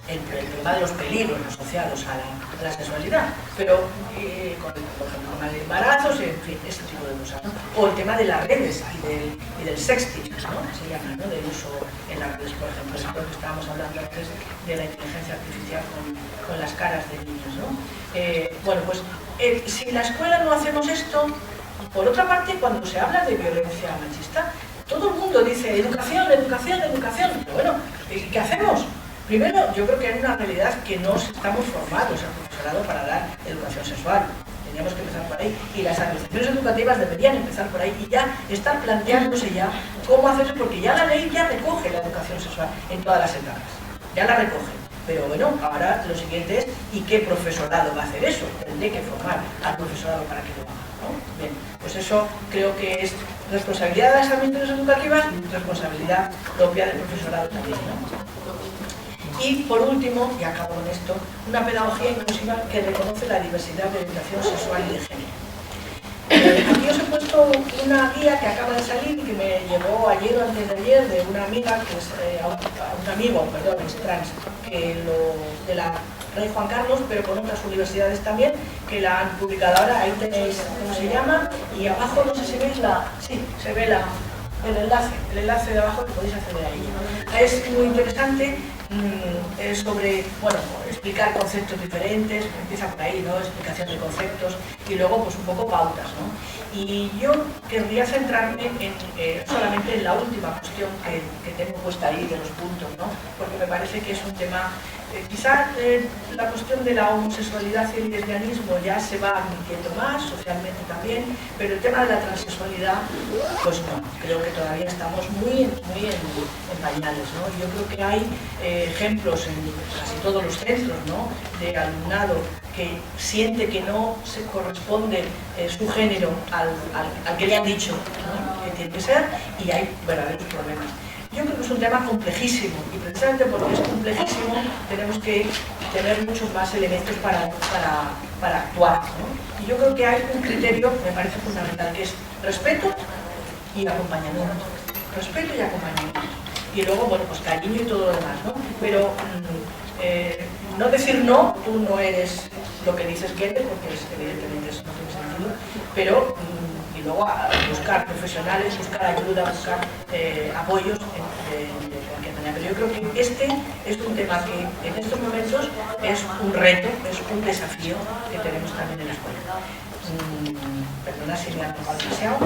el tema de los peligros asociados a la sexualidad, pero por ejemplo con el embarazo, en fin, ese tipo de cosas, ¿no? O el tema de las redes y del sexting, ¿no? Se llama, ¿no?, del uso en las redes, por ejemplo, es lo que estábamos hablando antes de la inteligencia artificial con las caras de niños, ¿no? Bueno, pues si en la escuela no hacemos esto, por otra parte, cuando se habla de violencia machista, todo el mundo dice educación, educación, educación, pero bueno, ¿qué hacemos? Primero, yo creo que hay una realidad que no estamos formados al profesorado para dar educación sexual. Teníamos que empezar por ahí. Y las administraciones educativas deberían empezar por ahí y ya estar planteándose ya cómo hacerlo, porque ya la ley ya recoge la educación sexual en todas las etapas. Ya la recoge. Pero bueno, ahora lo siguiente es, ¿y qué profesorado va a hacer eso? Tendré que formar al profesorado para que lo haga, ¿no? Bien, pues eso creo que es responsabilidad de las administraciones educativas y responsabilidad propia del profesorado también, ¿no? Y por último, y acabo con esto, una pedagogía inclusiva que reconoce la diversidad de educación sexual y de género. Aquí os he puesto una guía que acaba de salir y que me llegó ayer o antes de ayer de una amiga, que es un amigo, perdón, es trans, de la Rey Juan Carlos, pero con otras universidades también, que la han publicado ahora. Ahí tenéis cómo se llama, y abajo no sé si veis se ve el enlace de abajo que podéis acceder a ella. Es muy interesante. Es sobre, bueno, explicar conceptos diferentes, empieza por ahí, ¿no? Explicación de conceptos y luego pues un poco pautas, ¿no? Y yo querría centrarme solamente en la última cuestión que tengo puesta ahí de los puntos, ¿no? Porque me parece que es un tema, quizá la cuestión de la homosexualidad y el lesbianismo ya se va admitiendo más, socialmente también, pero el tema de la transexualidad, pues no, creo que todavía estamos muy en pañales, ¿no? Yo creo que hay ejemplos en casi todos los centros, ¿no?, de alumnado que siente que no se corresponde su género al que le han dicho, ¿no?, que tiene que ser, y hay verdaderos problemas. Yo creo que es un tema complejísimo, y precisamente porque es complejísimo tenemos que tener muchos más elementos para actuar, ¿no? Y yo creo que hay un criterio, me parece fundamental, que es respeto y acompañamiento. Respeto y acompañamiento. Y luego, bueno, pues cariño y todo lo demás, ¿no? Pero no decir no, tú no eres lo que dices que eres, porque evidentemente eso no tiene sentido, pero y luego buscar profesionales, buscar ayuda, buscar apoyos de cualquier manera. Pero yo creo que este es un tema que en estos momentos es un reto, es un desafío que tenemos también en la escuela. Perdona si me ha tocado demasiado.